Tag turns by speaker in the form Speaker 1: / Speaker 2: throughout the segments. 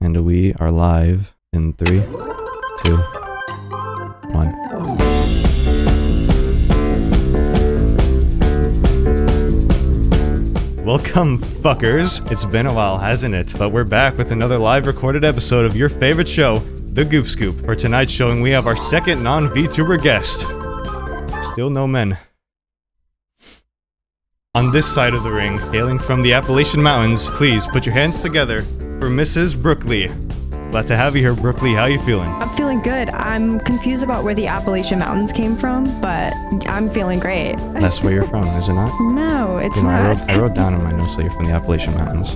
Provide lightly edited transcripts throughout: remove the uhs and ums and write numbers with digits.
Speaker 1: And we are live in 3, 2, 1. Welcome, fuckers. It's been a while, hasn't it? But we're back with another live recorded episode of your favorite show, the Goop Scoop. For tonight's showing, we have our second non-VTuber guest. Still no men. On this side of the ring, hailing from the Appalachian Mountains, please put your hands together for Mrs. Brookliey. Glad to have you here, Brookliey. How you feeling?
Speaker 2: I'm feeling good. I'm confused about where the Appalachian Mountains came from, but I'm feeling great.
Speaker 1: That's where you're from, is it not?
Speaker 2: No, it's not.
Speaker 1: I wrote down in my notes that you're from the Appalachian Mountains.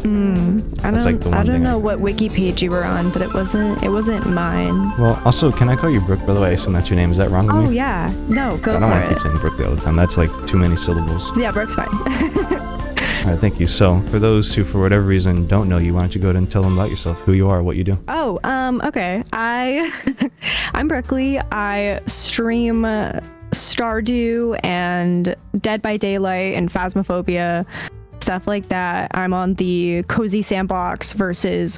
Speaker 2: I don't know what wiki page you were on, but it wasn't mine.
Speaker 1: Well, also, can I call you Brooke, by the way? I assume that's your name. Is that wrong with me?
Speaker 2: Oh, yeah. No, go for it.
Speaker 1: I don't want to keep saying Brookley all the time. That's like too many syllables.
Speaker 2: Yeah, Brooke's fine.
Speaker 1: All right, thank you. So, for those who, for whatever reason, don't know you, why don't you go ahead and tell them about yourself, who you are, what you do.
Speaker 2: Oh, okay. I'm Brookliey. I stream Stardew and Dead by Daylight and Phasmophobia, stuff like that. I'm on the cozy sandbox versus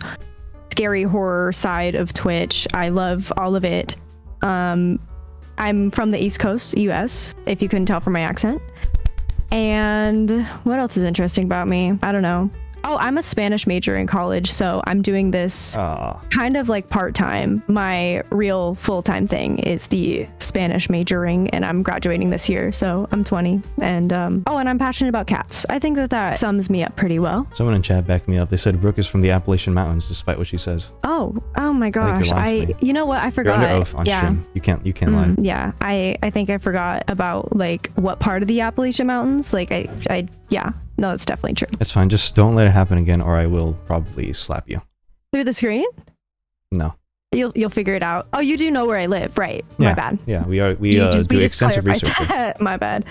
Speaker 2: scary horror side of Twitch. I love all of it. I'm from the East Coast, US, if you couldn't tell from my accent. And what else is interesting about me? I don't know. Oh, I'm a Spanish major in college, so I'm doing this kind of like part-time. My real full-time thing is the Spanish majoring, and I'm graduating this year, so I'm 20. And and I'm passionate about cats. I think that sums me up pretty well.
Speaker 1: Someone in chat backed me up. They said Brooke is from the Appalachian Mountains, despite what she says.
Speaker 2: Oh my gosh. You know what? I forgot.
Speaker 1: You're under oath on stream. You can't lie.
Speaker 2: Yeah, I think I forgot about like what part of the Appalachian Mountains. Like yeah. No, it's definitely true.
Speaker 1: It's fine. Just don't let it happen again, or I will probably slap you.
Speaker 2: Through the screen?
Speaker 1: No.
Speaker 2: You'll figure it out. Oh, you do know where I live, right?
Speaker 1: Yeah,
Speaker 2: my bad.
Speaker 1: Yeah, we do extensive research.
Speaker 2: My bad.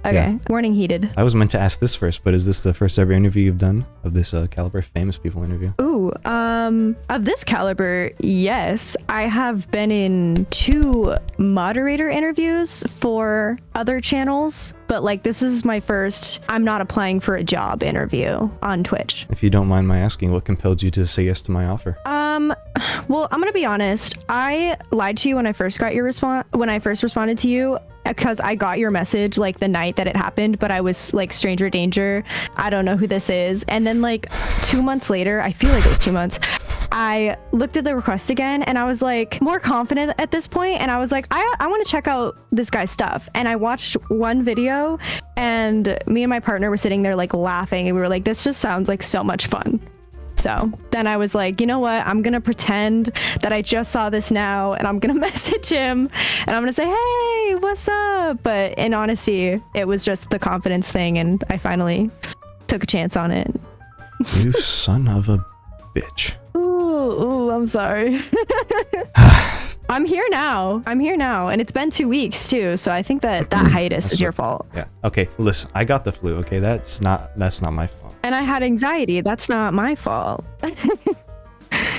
Speaker 2: Okay, yeah. Warning heated.
Speaker 1: I was meant to ask this first, but is this the first ever interview you've done of this caliber, famous people interview?
Speaker 2: Ooh, of this caliber, yes. I have been in 2 moderator interviews for other channels, but like this is my first I'm not applying for a job interview on Twitch.
Speaker 1: If you don't mind my asking, what compelled you to say yes to my offer?
Speaker 2: Well, I'm gonna be honest. I lied to you when I first got your response, when I first responded to you, because I got your message like the night that it happened, but I was like stranger danger. I don't know who this is. And then like 2 months later, I feel like it was 2 months, I looked at the request again and I was like more confident at this point. And I was like, I want to check out this guy's stuff. And I watched one video and me and my partner were sitting there like laughing and we were like, this just sounds like so much fun. So then I was like, you know what? I'm going to pretend that I just saw this now and I'm going to message him and I'm going to say, hey, what's up? But in honesty, it was just the confidence thing. And I finally took a chance on it.
Speaker 1: You son of a bitch.
Speaker 2: Ooh, I'm sorry. I'm here now. And it's been 2 weeks too. So I think that hiatus is your fault.
Speaker 1: Yeah. Okay. Listen, I got the flu. Okay. That's not my fault.
Speaker 2: And I had anxiety. That's not my fault.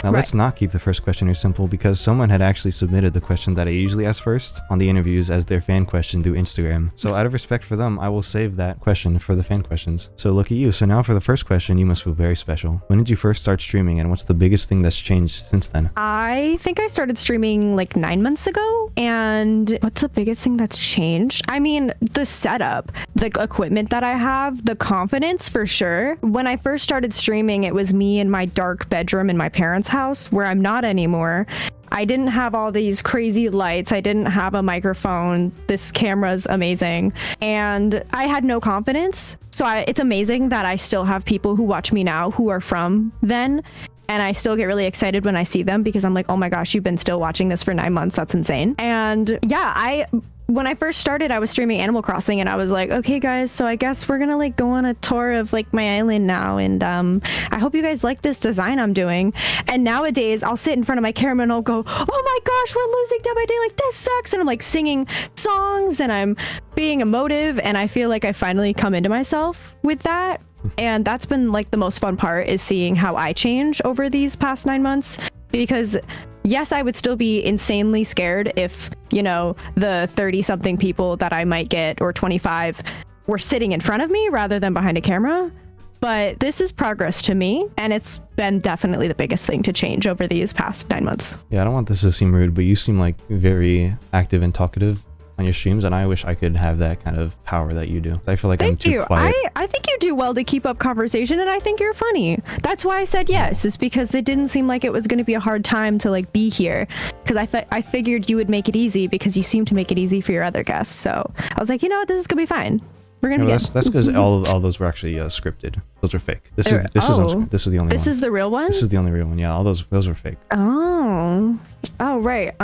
Speaker 1: Now, let's not keep the first question here simple, because someone had actually submitted the question that I usually ask first on the interviews as their fan question through Instagram. So out of respect for them, I will save that question for the fan questions. So look at you. So now for the first question, you must feel very special. When did you first start streaming, and what's the biggest thing that's changed since then?
Speaker 2: I think I started streaming like 9 months ago. And what's the biggest thing that's changed? I mean, the setup, the equipment that I have, the confidence for sure. When I first started streaming, it was me in my dark bedroom in my parents' house, where I'm not anymore. I didn't have all these crazy lights. I didn't have a microphone. This camera's amazing. And I had no confidence. So it's amazing that I still have people who watch me now who are from then. And I still get really excited when I see them because I'm like, oh my gosh, you've been still watching this for 9 months. That's insane. And yeah, when I first started, I was streaming Animal Crossing and I was like, okay guys, so I guess we're gonna like go on a tour of like my island now. And I hope you guys like this design I'm doing. And nowadays I'll sit in front of my camera and I'll go, oh my gosh, we're losing Dead by Daylight. This sucks. And I'm like singing songs and I'm being emotive. And I feel like I finally come into myself with that. And that's been like the most fun part, is seeing how I change over these past 9 months. Because yes, I would still be insanely scared if, you know, the 30 something people that I might get, or 25, were sitting in front of me rather than behind a camera. but this is progress to me, and it's been definitely the biggest thing to change over these past 9 months.
Speaker 1: Yeah, I don't want this to seem rude, but you seem like very active and talkative on your streams, and I wish I could have that kind of power that you do. I feel like I'm too quiet.
Speaker 2: I think you do well to keep up conversation, and I think you're funny. That's why I said yes, is because it didn't seem like it was going to be a hard time to like be here, because I figured you would make it easy because you seem to make it easy for your other guests. So I was like, you know what, this is gonna be fine. We're gonna be good.
Speaker 1: That's because all those were actually scripted. Those were fake. This is unscripted. This is the only one.
Speaker 2: This is the real one?
Speaker 1: This is the only real one. Yeah, all those were fake.
Speaker 2: Oh right.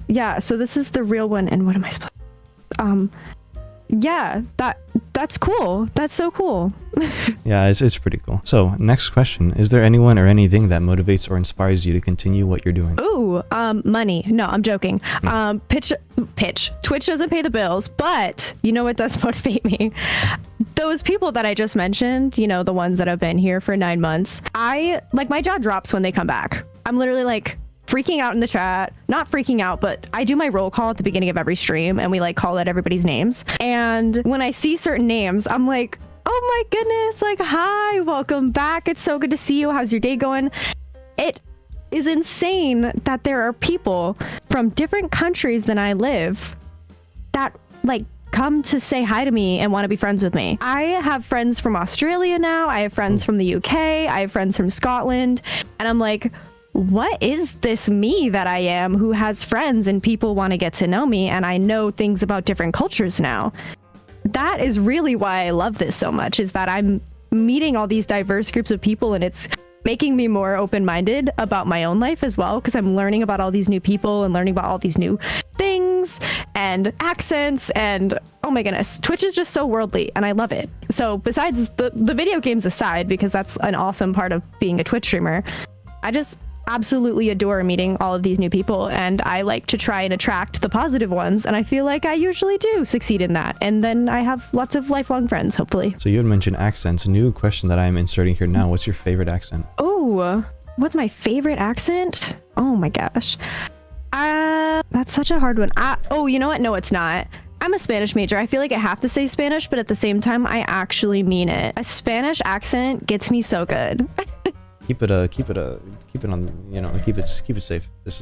Speaker 2: Yeah, so this is the real one, and what am I supposed yeah, that's cool. That's so cool.
Speaker 1: Yeah, it's pretty cool. So next question, is there anyone or anything that motivates or inspires you to continue what you're doing?
Speaker 2: Ooh, money. No, I'm joking. Pitch. Twitch doesn't pay the bills, but you know what does motivate me? Those people that I just mentioned, you know, the ones that have been here for 9 months, my jaw drops when they come back. I'm literally like freaking out in the chat. Not freaking out, but I do my roll call at the beginning of every stream, and we like call out everybody's names. And when I see certain names, I'm like, oh my goodness, like, hi, welcome back. It's so good to see you. How's your day going? It is insane that there are people from different countries than I live that like come to say hi to me and want to be friends with me. I have friends from Australia now. I have friends from the UK. I have friends from Scotland. And I'm like, what is this me that I am who has friends and people want to get to know me, and I know things about different cultures now? That is really why I love this so much, is that I'm meeting all these diverse groups of people, and it's making me more open-minded about my own life as well, because I'm learning about all these new people and learning about all these new things and accents, and oh my goodness, Twitch is just so worldly and I love it. So besides the video games aside, because that's an awesome part of being a Twitch streamer, I just absolutely adore meeting all of these new people, and I like to try and attract the positive ones, and I feel like I usually do succeed in that, and then I have lots of lifelong friends, hopefully.
Speaker 1: So you had mentioned accents. A new question that I'm inserting here now, what's your favorite accent?
Speaker 2: Oh, what's my favorite accent? Oh my gosh, that's such a hard one. Oh, you know what, no, it's not. I'm a Spanish major. I feel like I have to say Spanish, but at the same time I actually mean it. A Spanish accent gets me so good.
Speaker 1: Keep it on, you know, keep it safe. Just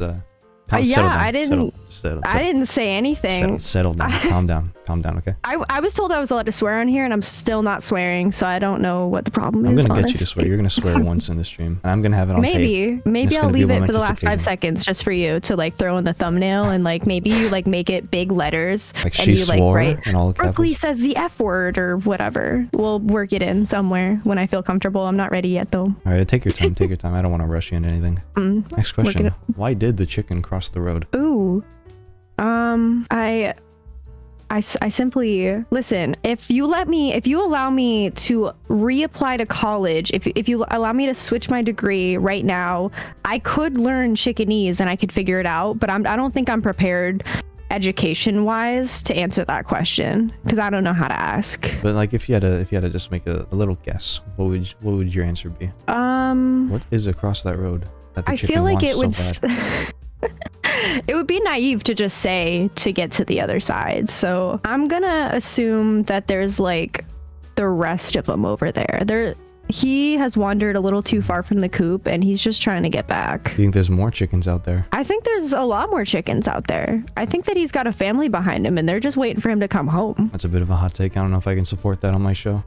Speaker 2: yeah, I didn't say anything.
Speaker 1: Settle down. Calm down, okay?
Speaker 2: I was told I was allowed to swear on here, and I'm still not swearing, so I don't know what the problem is.
Speaker 1: I'm gonna get you to swear. You're gonna swear once in the stream, and I'm gonna have it on tape.
Speaker 2: Maybe I'll leave it for the last 5 seconds just for you to like throw in the thumbnail, and like maybe you like make it big letters,
Speaker 1: like
Speaker 2: and
Speaker 1: she
Speaker 2: you
Speaker 1: swore
Speaker 2: like write
Speaker 1: in all
Speaker 2: Brookliey
Speaker 1: capitals.
Speaker 2: says the F word or whatever. We'll work it in somewhere when I feel comfortable. I'm not ready yet though.
Speaker 1: All right, take your time. I don't want to rush you into anything. Next question: why did the chicken cross the road?
Speaker 2: Ooh, I simply listen. If you allow me to reapply to college, if you allow me to switch my degree right now, I could learn Chickenese and I could figure it out. But I don't think I'm prepared education wise to answer that question, because I don't know how to ask.
Speaker 1: But like, if you had to just make a little guess, what would your answer be? What is across that road that the
Speaker 2: I
Speaker 1: chicken
Speaker 2: feel like it would.
Speaker 1: so bad?
Speaker 2: It would be naive to just say to get to the other side. So I'm gonna assume that there's like the rest of them over there. He has wandered a little too far from the coop, and he's just trying to get back.
Speaker 1: Do you think there's more chickens out there?
Speaker 2: I think there's a lot more chickens out there. I think that he's got a family behind him, and they're just waiting for him to come home.
Speaker 1: That's a bit of a hot take. I don't know if I can support that on my show.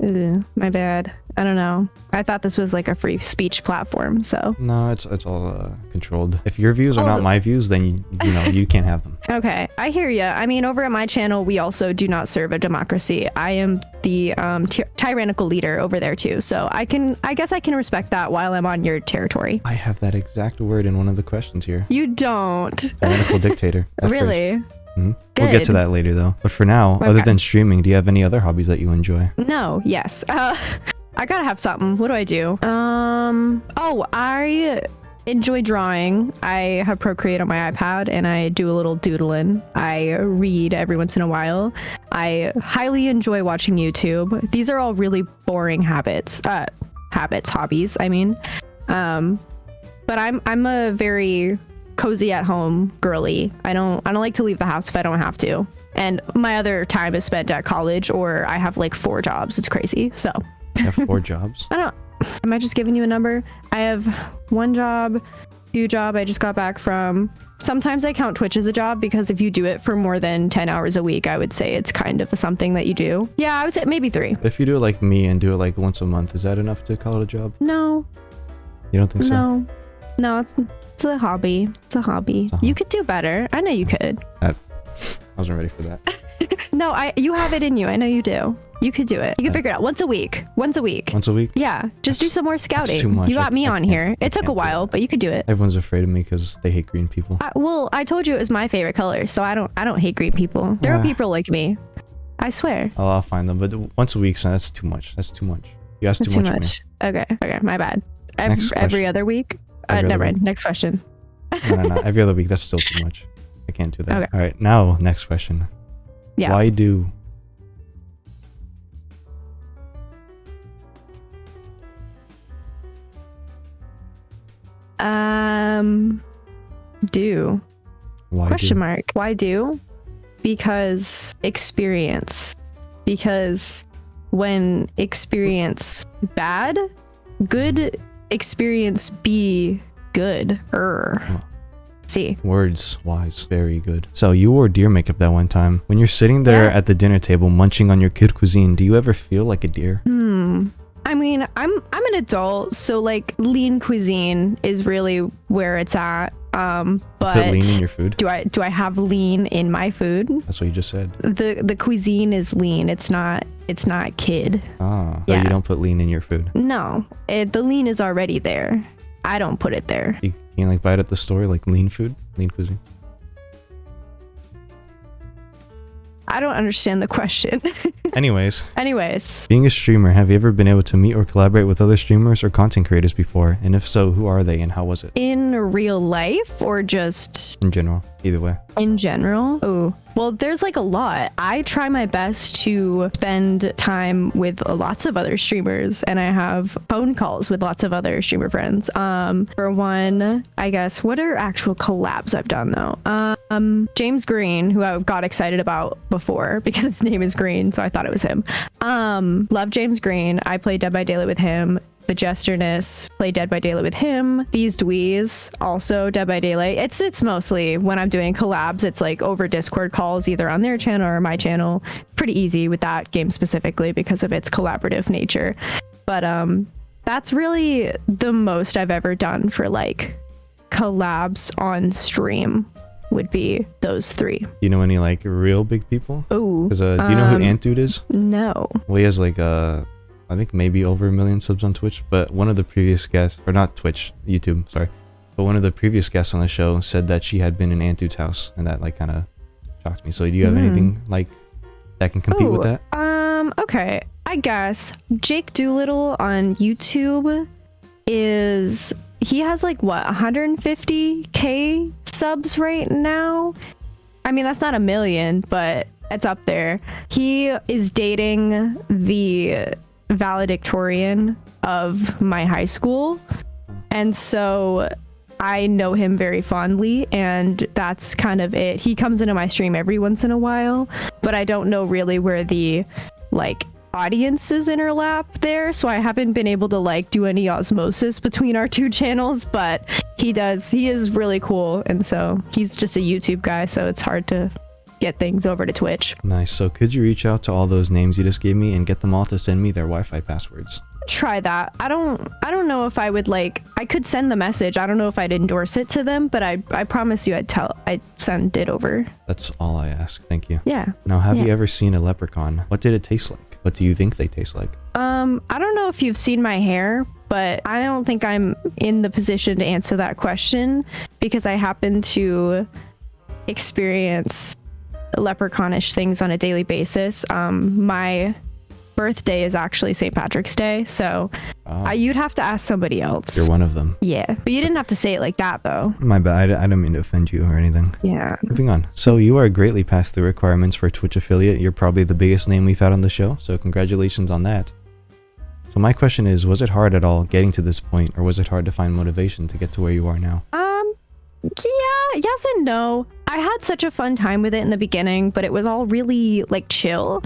Speaker 2: My bad. I don't know. I thought this was like a free speech platform, so.
Speaker 1: No, it's all controlled. If your views are not my views, then you can't have them.
Speaker 2: Okay, I hear ya. I mean, over at my channel, we also do not serve a democracy. I am the tyrannical leader over there too, so I guess I can respect that while I'm on your territory.
Speaker 1: I have that exact word in one of the questions here.
Speaker 2: You don't.
Speaker 1: Tyrannical dictator.
Speaker 2: Really?
Speaker 1: We'll get to that later though. But for now, other than streaming, do you have any other hobbies that you enjoy?
Speaker 2: No. Yes. I gotta have something. What do I do? I enjoy drawing. I have Procreate on my iPad, and I do a little doodling. I read every once in a while. I highly enjoy watching YouTube. These are all really boring hobbies, I mean. But I'm a very cozy at home girly. I don't like to leave the house if I don't have to. And my other time is spent at college, or I have like 4 jobs. It's crazy. So
Speaker 1: You have 4 jobs?
Speaker 2: I don't. Am I just giving you a number? I have 1 job, 2 job I just got back from. Sometimes I count Twitch as a job because if you do it for more than 10 hours a week, I would say it's kind of something that you do. Yeah, I would say maybe 3.
Speaker 1: If you do it like me and do it like once a month, is that enough to call it a job?
Speaker 2: No.
Speaker 1: You don't think so?
Speaker 2: No, it's a hobby. It's a hobby. You could do better. I know you could.
Speaker 1: I wasn't ready for that.
Speaker 2: No, you have it in you. I know you do. You could do it. You can figure it out once a week. Once a week.
Speaker 1: Once a week?
Speaker 2: Yeah. Just do some more scouting.
Speaker 1: Too much.
Speaker 2: You got me on here. It took a while, but you could do it.
Speaker 1: Everyone's afraid of me because they hate green people.
Speaker 2: Well, I told you it was my favorite color, so I don't hate green people. There are people like me. I swear.
Speaker 1: Oh, I'll find them, but once a week, so that's too much. That's too much. You asked too much of me.
Speaker 2: Okay, my bad.
Speaker 1: Next
Speaker 2: Every other week? Never mind. Next question.
Speaker 1: No. Every other week, that's still too much. I can't do that.
Speaker 2: Okay.
Speaker 1: All right, now, next question.
Speaker 2: Yeah.
Speaker 1: Why do...
Speaker 2: Do.
Speaker 1: Why
Speaker 2: Question
Speaker 1: do?
Speaker 2: mark. Why do? Because experience. Because when experience bad, good experience be good. See.
Speaker 1: Words wise, very good. So you wore deer makeup that one time. When you're sitting there at the dinner table munching on your kid cuisine, do you ever feel like a deer?
Speaker 2: I mean, I'm an adult, so like lean cuisine is really where it's at. But
Speaker 1: Put lean in your food?
Speaker 2: Do I have lean in my food?
Speaker 1: That's what you just said.
Speaker 2: The cuisine is lean. It's not kid.
Speaker 1: Ah, so you don't put lean in your food?
Speaker 2: No, the lean is already there. I don't put it there.
Speaker 1: You can like buy it at the store, like lean food, lean cuisine.
Speaker 2: I don't understand the question.
Speaker 1: Anyways,
Speaker 2: being
Speaker 1: a streamer, have you ever been able to meet or collaborate with other streamers or content creators before? And if so, who are they and how was it?
Speaker 2: In real life or just
Speaker 1: in general? Either way.
Speaker 2: In general? Oh, well, there's like a lot. I try my best to spend time with lots of other streamers, and I have phone calls with lots of other streamer friends. For one, I guess, what are actual collabs I've done though? James Green, who I got excited about before because his name is Green, so I thought it was him. Love James Green. I played Dead by Daylight with him. The Jesterness, play Dead by Daylight with him. These Dwees, also Dead by Daylight. It's mostly when I'm doing collabs, it's like over Discord calls, either on their channel or my channel. Pretty easy with that game specifically because of its collaborative nature. But that's really the most I've ever done for like collabs on stream would be those 3.
Speaker 1: Do you know any like real big people?
Speaker 2: Oh,
Speaker 1: do you know who Ant Dude is?
Speaker 2: No.
Speaker 1: Well, he has like I think maybe over 1 million subs on Twitch, but one of the previous guests, or not Twitch, YouTube, sorry, but one of the previous guests on the show said that she had been in Ant Dude's house, and that like kind of shocked me. So do you have anything like that can compete with that?
Speaker 2: Okay, I guess Jake Doolittle on YouTube he has like what 150k subs right now. I mean, that's not 1 million, but it's up there. He is dating the valedictorian of my high school, and so I know him very fondly, and that's kind of it. He comes into my stream every once in a while, but I don't know really where the like audiences interlap there, so I haven't been able to like do any osmosis between our 2 channels, but he is really cool, and so he's just a YouTube guy, so it's hard to get things over to Twitch.
Speaker 1: Nice. So could you reach out to all those names you just gave me and get them all to send me their Wi-Fi passwords?
Speaker 2: Try that. I don't know if I would I could send the message. I don't know if I'd endorse it to them, but I promise you I'd send it over.
Speaker 1: That's all I ask. Thank you.
Speaker 2: Yeah.
Speaker 1: Now, have you ever seen a leprechaun? What did it taste like? What do you think they taste like?
Speaker 2: I don't know if you've seen my hair, but I don't think I'm in the position to answer that question because I happen to experience leprechaunish things on a daily basis. My birthday is actually St. Patrick's Day, so you'd have to ask somebody else.
Speaker 1: You're one of them.
Speaker 2: Yeah, but you didn't have to say it like that though.
Speaker 1: My bad. I don't mean to offend you or anything.
Speaker 2: Yeah.
Speaker 1: Moving on. So you are greatly past the requirements for Twitch affiliate. You're probably the biggest name we've had on the show, so congratulations on that. So my question is, was it hard at all getting to this point, or was it hard to find motivation to get to where you are now?
Speaker 2: Yeah, yes and no. I had such a fun time with it in the beginning, but it was all really like chill.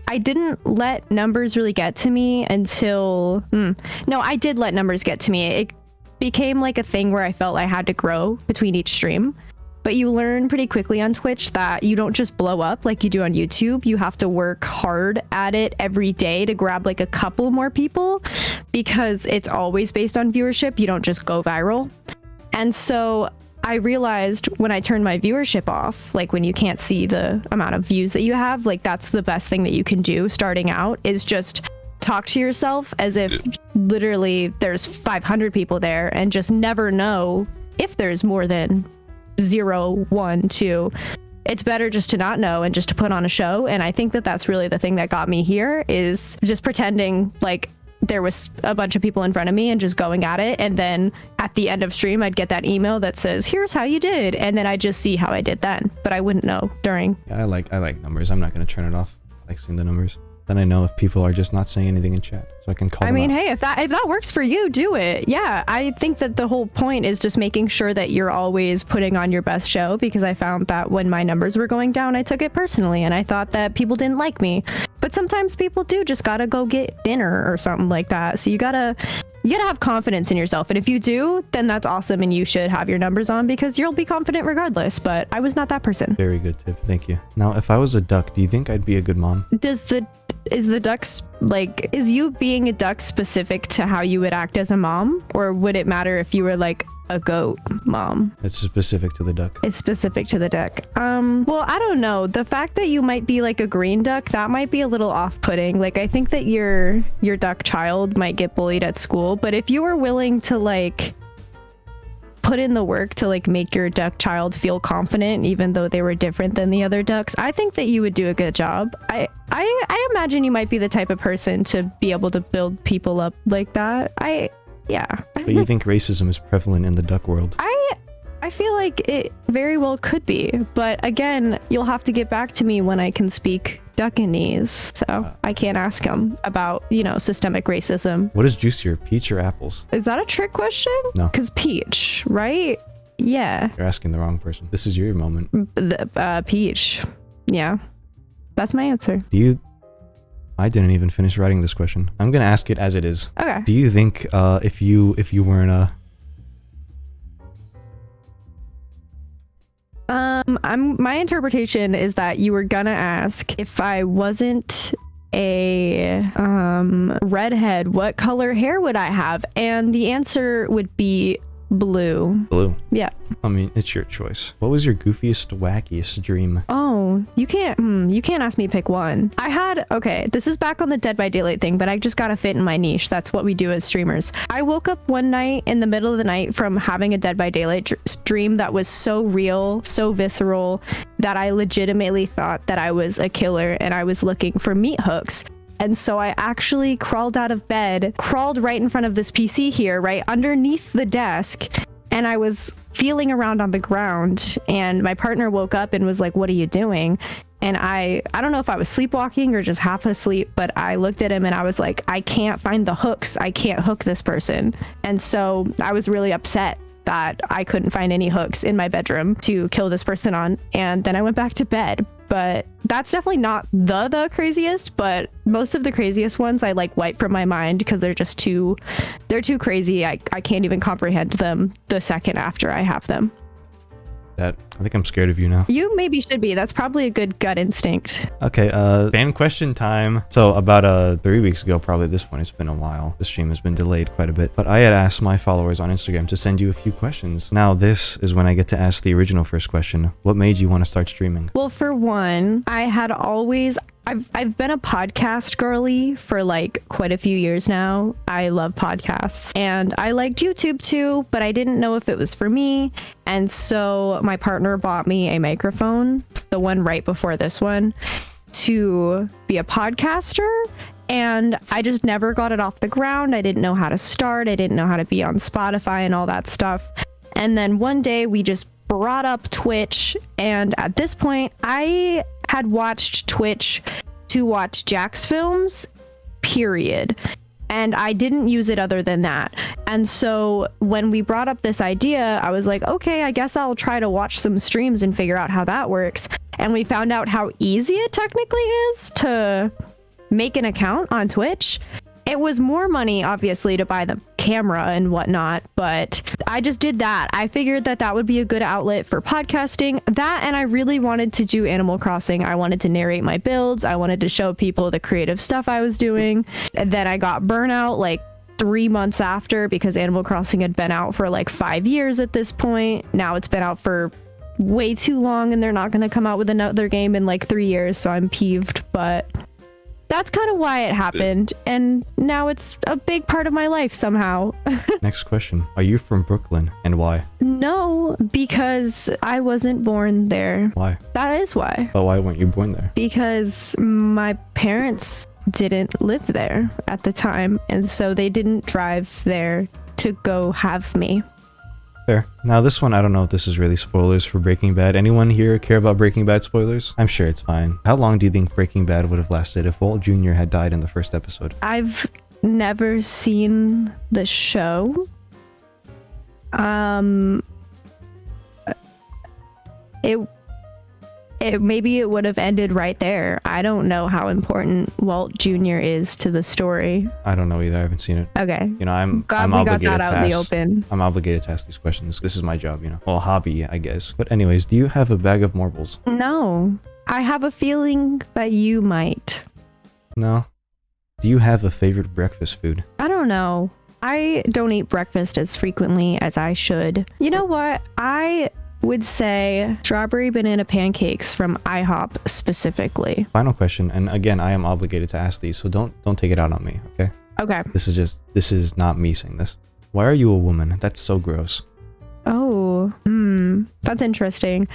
Speaker 2: I didn't let numbers really get to me until no, I did let numbers get to me. It became like a thing where I felt I had to grow between each stream. But you learn pretty quickly on Twitch that you don't just blow up like you do on YouTube. You have to work hard at it every day to grab like a couple more people, because it's always based on viewership. You don't just go viral. And so I realized when I turned my viewership off, like when you can't see the amount of views that you have, like that's the best thing that you can do starting out, is just talk to yourself as if literally there's 500 people there, and just never know if there's more than 0, 1, 2. It's better just to not know and just to put on a show. And I think that that's really the thing that got me here, is just pretending like there was a bunch of people in front of me and just going at it. And then at the end of stream, I'd get that email that says, here's how you did. And then I just see how I did then, but I wouldn't know during.
Speaker 1: Yeah, I like numbers. I'm not going to turn it off. I like seeing the numbers. Then I know if people are just not saying anything in chat, so I can call them out.
Speaker 2: Hey, if that works for you, do it. Yeah, I think that the whole point is just making sure that you're always putting on your best show, because I found that when my numbers were going down, I took it personally and I thought that people didn't like me. But sometimes people do just gotta go get dinner or something like that. So you gotta have confidence in yourself. And if you do, then that's awesome, and you should have your numbers on, because you'll be confident regardless. But I was not that person.
Speaker 1: Very good tip. Thank you. Now, if I was a duck, do you think I'd be a good mom?
Speaker 2: Is you being a duck specific to how you would act as a mom, or would it matter if you were like a goat mom?
Speaker 1: It's specific to the duck.
Speaker 2: It's specific to the duck. Well, I don't know. The fact that you might be like a green duck, that might be a little off-putting. Like, I think that your duck child might get bullied at school, but if you were willing to like put in the work to like make your duck child feel confident, even though they were different than the other ducks, I think that you would do a good job. I imagine you might be the type of person to be able to build people up like that. Yeah.
Speaker 1: But you think racism is prevalent in the duck world?
Speaker 2: I feel like it very well could be, but again, you'll have to get back to me when I can speak Duckanese, so I can't ask him about, systemic racism.
Speaker 1: What is juicier, peach or apples?
Speaker 2: Is that a trick question?
Speaker 1: No.
Speaker 2: Because peach, right? Yeah.
Speaker 1: You're asking the wrong person. This is your moment.
Speaker 2: Peach. Yeah. That's my answer.
Speaker 1: I didn't even finish writing this question. I'm gonna ask it as it is.
Speaker 2: Okay.
Speaker 1: Do you think if you weren't a
Speaker 2: my interpretation is that you were gonna ask, if I wasn't a redhead, what color hair would I have? And the answer would be blue.
Speaker 1: Blue.
Speaker 2: Yeah.
Speaker 1: I mean, it's your choice. What was your goofiest, wackiest dream?
Speaker 2: Oh, you can't ask me to pick one. This is back on the Dead by Daylight thing, but I just gotta fit in my niche. That's what we do as streamers. I woke up one night in the middle of the night from having a Dead by Daylight dream that was so real, so visceral, that I legitimately thought that I was a killer and I was looking for meat hooks. And so I actually crawled out of bed, crawled right in front of this PC here, right underneath the desk, and I was feeling around on the ground, and my partner woke up and was like, what are you doing? And I don't know if I was sleepwalking or just half asleep, but I looked at him and I was like, I can't find the hooks. I can't hook this person. And so I was really upset that I couldn't find any hooks in my bedroom to kill this person on. And then I went back to bed. But that's definitely not the craziest, but most of the craziest ones I like wipe from my mind because they're too crazy. I can't even comprehend them the second after I have them.
Speaker 1: I think I'm scared of you now.
Speaker 2: You maybe should be. That's probably a good gut instinct.
Speaker 1: Okay, fan question time. So about 3 weeks ago, probably at this point, it's been a while. The stream has been delayed quite a bit, but I had asked my followers on Instagram to send you a few questions. Now this is when I get to ask the original first question. What made you want to start streaming?
Speaker 2: Well, for one, I've been a podcast girly for like quite a few years now. I love podcasts and I liked YouTube too, but I didn't know if it was for me. And so my partner bought me a microphone, the one right before this one, to be a podcaster. And I just never got it off the ground. I didn't know how to start. I didn't know how to be on Spotify and all that stuff. And then one day we just brought up Twitch. And at this point, I had watched Twitch to watch Jack's films, period. And I didn't use it other than that. And so when we brought up this idea, I was like, okay, I guess I'll try to watch some streams and figure out how that works. And we found out how easy it technically is to make an account on Twitch. It was more money, obviously, to buy the camera and whatnot, but I just did that. I figured that that would be a good outlet for podcasting. That, and I really wanted to do Animal Crossing. I wanted to narrate my builds. I wanted to show people the creative stuff I was doing. And then I got burnout like 3 months after because Animal Crossing had been out for like 5 years at this point. Now it's been out for way too long and they're not going to come out with another game in like 3 years, so I'm peeved, but that's kind of why it happened, and now it's a big part of my life somehow.
Speaker 1: Next question. Are you from Brooklyn, and why?
Speaker 2: No, because I wasn't born there.
Speaker 1: Why?
Speaker 2: That is why.
Speaker 1: But why weren't you born there?
Speaker 2: Because my parents didn't live there at the time, and so they didn't drive there to go have me.
Speaker 1: Fair. Now this one, I don't know if this is really spoilers for Breaking Bad. Anyone here care about Breaking Bad spoilers? I'm sure it's fine. How long do you think Breaking Bad would have lasted if Walt Jr. had died in the first episode?
Speaker 2: I've never seen the show. Maybe it would have ended right there. I don't know how important Walt Jr. is to the story.
Speaker 1: I don't know either. I haven't seen it.
Speaker 2: Okay.
Speaker 1: You know, I'm
Speaker 2: Glad we got that out in the open.
Speaker 1: I'm obligated to ask these questions. This is my job, you know. Well, hobby, I guess. But anyways, do you have a bag of marbles?
Speaker 2: No. I have a feeling that you might.
Speaker 1: No. Do you have a favorite breakfast food?
Speaker 2: I don't know. I don't eat breakfast as frequently as I should. You know what? I would say strawberry banana pancakes from IHOP specifically.
Speaker 1: Final question, and again, I am obligated to ask these, so don't take it out on me, okay?
Speaker 2: Okay.
Speaker 1: This is not me saying this. Why are you a woman? That's so gross.
Speaker 2: Oh, that's interesting.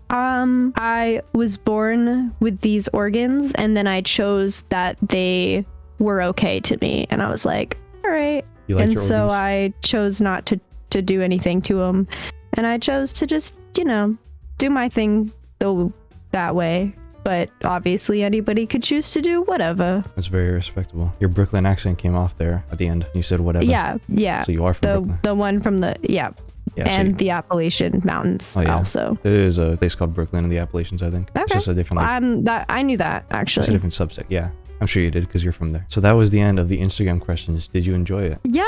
Speaker 2: I was born with these organs, and then I chose that they were okay to me, and I was like, all right.
Speaker 1: You like
Speaker 2: and
Speaker 1: your
Speaker 2: so
Speaker 1: organs?
Speaker 2: I chose not to do anything to them. And I chose to just, you know, do my thing though that way. But obviously anybody could choose to do whatever.
Speaker 1: That's very respectable. Your Brooklyn accent came off there at the end. You said whatever.
Speaker 2: Yeah.
Speaker 1: So you are from Brooklyn.
Speaker 2: The one from the, yeah. And the Appalachian Mountains also.
Speaker 1: There is a place called Brooklyn in the Appalachians, I think.
Speaker 2: Okay.
Speaker 1: It's just a different,
Speaker 2: I knew that, actually.
Speaker 1: It's a different subset, yeah. I'm sure you did because you're from there. So that was the end of the Instagram questions. Did you enjoy it?
Speaker 2: Yeah,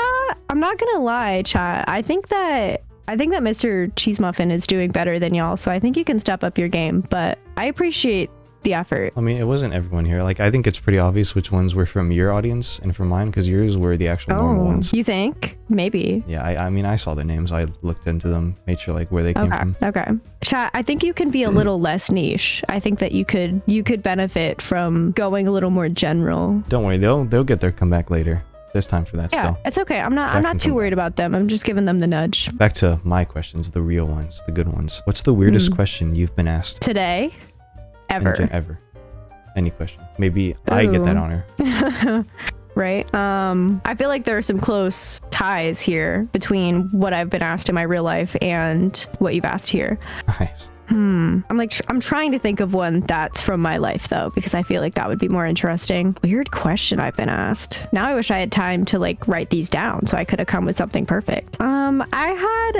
Speaker 2: I'm not gonna lie, chat. I think that MrCheesemuffin is doing better than y'all, so I think you can step up your game, but I appreciate the effort.
Speaker 1: I mean, it wasn't everyone here. Like, I think it's pretty obvious which ones were from your audience and from mine, because yours were the actual normal ones.
Speaker 2: You think? Maybe.
Speaker 1: Yeah, I mean, I saw the names. I looked into them, made sure like where they came from.
Speaker 2: Okay. Chat, I think you can be a little less niche. I think that you could benefit from going a little more general.
Speaker 1: Don't worry, they'll get their comeback later. There's time for that still.
Speaker 2: It's okay. I'm not too worried about them. I'm just giving them the nudge.
Speaker 1: Back to my questions, the real ones, the good ones. What's the weirdest question you've been asked?
Speaker 2: Today? Ever.
Speaker 1: Ever. Any question. Maybe I get that honor.
Speaker 2: Right. I feel like there are some close ties here between what I've been asked in my real life and what you've asked here.
Speaker 1: Nice.
Speaker 2: I'm trying to think of one that's from my life though, because I feel like that would be more interesting. Weird question I've been asked. Now I wish I had time to like write these down so I could have come with something perfect.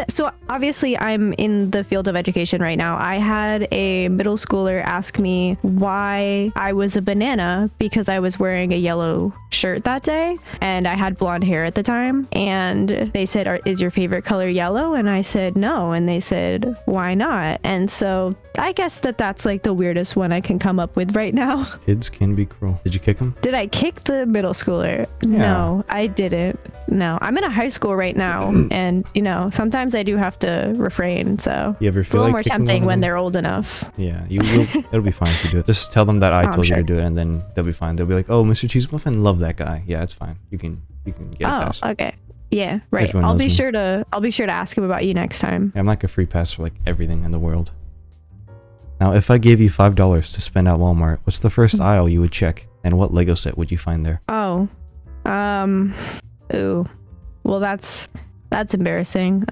Speaker 2: So obviously I'm in the field of education right now. I had a middle schooler ask me why I was a banana because I was wearing a yellow shirt that day and I had blonde hair at the time, and they said, is your favorite color yellow? And I said no, and they said, why not? And so I guess that's like the weirdest one I can come up with right now.
Speaker 1: Kids can be cruel. Did you kick him?
Speaker 2: Did I kick the middle schooler?
Speaker 1: Yeah.
Speaker 2: No, I didn't. No, I'm in a high school right now, and you know, sometimes I do have to refrain. So
Speaker 1: you ever
Speaker 2: it's a
Speaker 1: feel
Speaker 2: little
Speaker 1: like
Speaker 2: more tempting when they're old enough.
Speaker 1: Yeah, it'll be fine if you do it. Just tell them that I told you to do it, and then they'll be fine. They'll be like, "Oh, MrCheesemuffin, love that guy. Yeah, it's fine. You can get a pass."
Speaker 2: Oh, okay. Yeah, right.
Speaker 1: Everyone
Speaker 2: I'll
Speaker 1: knows
Speaker 2: be
Speaker 1: me.
Speaker 2: sure to ask him about you next time.
Speaker 1: Yeah, I'm like a free pass for like everything in the world. Now, if I gave you $5 to spend at Walmart, what's the first aisle you would check, and what Lego set would you find there?
Speaker 2: Oh, ooh, well that's embarrassing.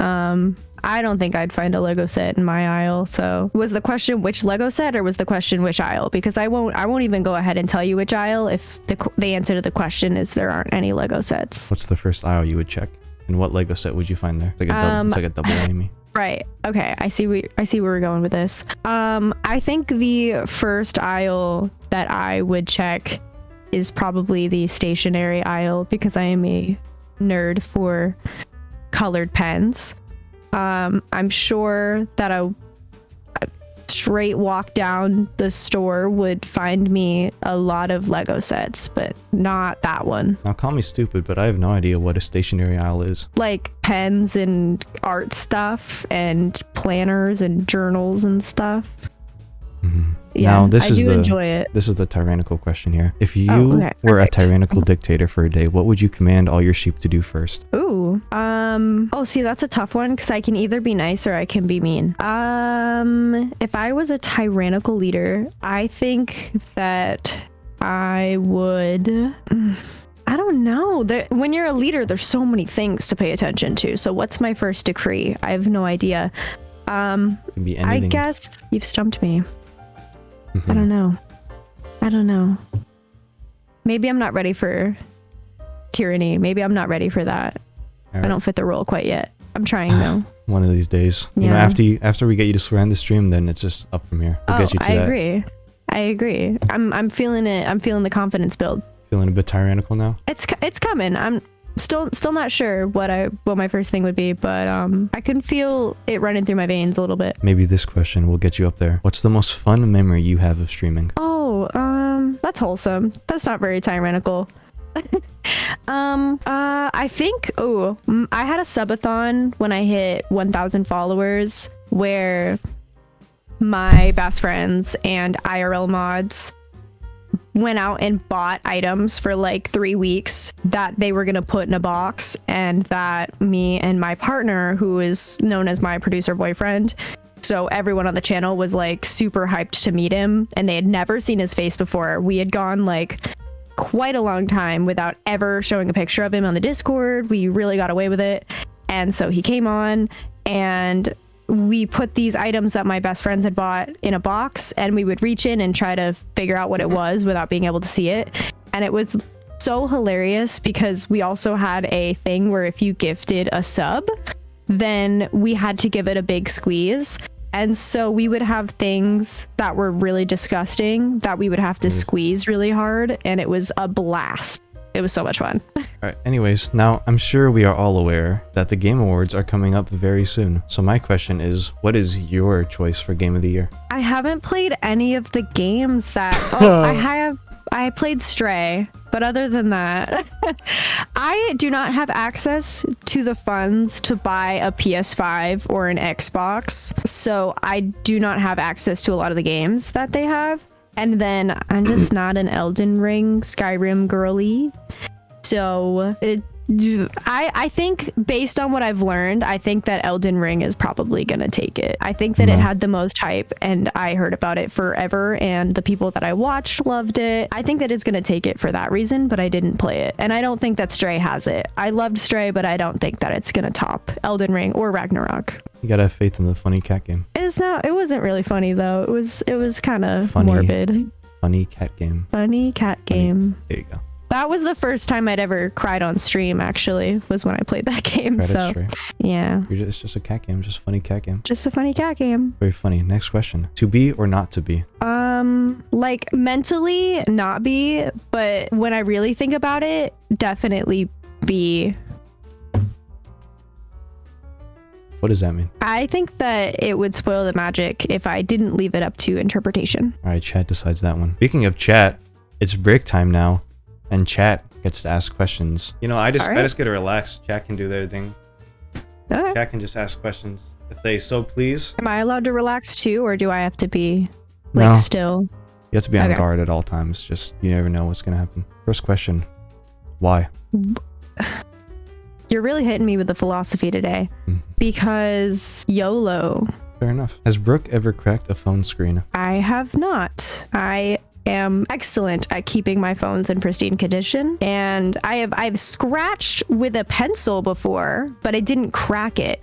Speaker 2: I don't think I'd find a Lego set in my aisle. So was the question which Lego set, or was the question which aisle? Because I won't even go ahead and tell you which aisle if the answer to the question is there aren't any Lego sets.
Speaker 1: What's the first aisle you would check, and what Lego set would you find there? It's like a double whammy.
Speaker 2: Right. Okay. I see where we're going with this. I think the first aisle that I would check is probably the stationery aisle because I am a nerd for colored pens. I'm sure that a straight walk down the store would find me a lot of Lego sets, but not that one.
Speaker 1: Now call me stupid, but I have no idea what a stationery aisle is.
Speaker 2: Like pens and art stuff and planners and journals and stuff.
Speaker 1: Mm-hmm.
Speaker 2: Yeah,
Speaker 1: now, this
Speaker 2: I
Speaker 1: is
Speaker 2: do enjoy it.
Speaker 1: This is the tyrannical question here. If you were
Speaker 2: perfect.
Speaker 1: a tyrannical dictator for a day, what would you command all your sheep to do first?
Speaker 2: Ooh. Oh, see, that's a tough one because I can either be nice or I can be mean. If I was a tyrannical leader, I think that I would... I don't know. When you're a leader, there's so many things to pay attention to. So what's my first decree? I have no idea.
Speaker 1: It can be anything.
Speaker 2: I guess you've stumped me.
Speaker 1: Mm-hmm.
Speaker 2: I don't know. Maybe I'm not ready for tyranny. Maybe I'm not ready for that.
Speaker 1: Right.
Speaker 2: I don't fit the role quite yet. I'm trying though.
Speaker 1: One of these days.
Speaker 2: Yeah.
Speaker 1: You know, after we get you to swear on the stream, then it's just up from here. We'll get you to that.
Speaker 2: I agree. I'm feeling it. I'm feeling the confidence build.
Speaker 1: Feeling a bit tyrannical now?
Speaker 2: It's coming. I'm still not sure what my first thing would be, but I can feel it running through my veins a little bit.
Speaker 1: Maybe this question will get you up there. What's the most fun memory you have of streaming?
Speaker 2: Oh, that's wholesome. That's not very tyrannical. I think I had a subathon when I hit 1,000 followers where my best friends and IRL mods went out and bought items for like 3 weeks that they were gonna put in a box, and that me and my partner, who is known as my producer boyfriend, so everyone on the channel was like super hyped to meet him, and they had never seen his face before. We had gone like quite a long time without ever showing a picture of him on the Discord. We really got away with it, and so he came on and we put these items that my best friends had bought in a box, and we would reach in and try to figure out what it was without being able to see it. And it was so hilarious because we also had a thing where if you gifted a sub, then we had to give it a big squeeze. And so we would have things that were really disgusting that we would have to squeeze really hard, and it was a blast. It was so much fun.
Speaker 1: Alright, anyways, now I'm sure we are all aware that the Game Awards are coming up very soon. So my question is, what is your choice for Game of the Year?
Speaker 2: I haven't played any of the games that... I played Stray, but other than that, I do not have access to the funds to buy a PS5 or an Xbox. So I do not have access to a lot of the games that they have. And then I'm just not an Elden Ring, Skyrim girly. So I think based on what I've learned, I think that Elden Ring is probably going to take it. I think that it had the most hype, and I heard about it forever, and the people that I watched loved it. I think that it's going to take it for that reason, but I didn't play it. And I don't think that Stray has it. I loved Stray, but I don't think that it's going to top Elden Ring or Ragnarok.
Speaker 1: You gotta have faith in the funny cat game.
Speaker 2: It wasn't really funny though. It was kind of morbid.
Speaker 1: Funny cat game.
Speaker 2: Funny cat game.
Speaker 1: There you go.
Speaker 2: That was the first time I'd ever cried on stream, actually, was when I played that game. So, yeah.
Speaker 1: It's just a cat game, just a funny cat game.
Speaker 2: Just a funny cat game.
Speaker 1: Very funny. Next question. To be or not to be?
Speaker 2: Like mentally not be, but when I really think about it, definitely be.
Speaker 1: What does that mean?
Speaker 2: I think that it would spoil the magic if I didn't leave it up to interpretation.
Speaker 1: All right, chat decides that one. Speaking of chat, it's break time now, and chat gets to ask questions. You know, I just get to relax. Chat can do their thing.
Speaker 2: Okay.
Speaker 1: Chat can just ask questions if they so please.
Speaker 2: Am I allowed to relax too, or do I have to be like still?
Speaker 1: You have to be on guard at all times. Just you never know what's gonna happen. First question: why? You're
Speaker 2: really hitting me with the philosophy today. Because YOLO.
Speaker 1: Fair enough. Has Brooke ever cracked a phone screen?
Speaker 2: I have not. I am excellent at keeping my phones in pristine condition, and I've scratched with a pencil before, but I didn't crack it.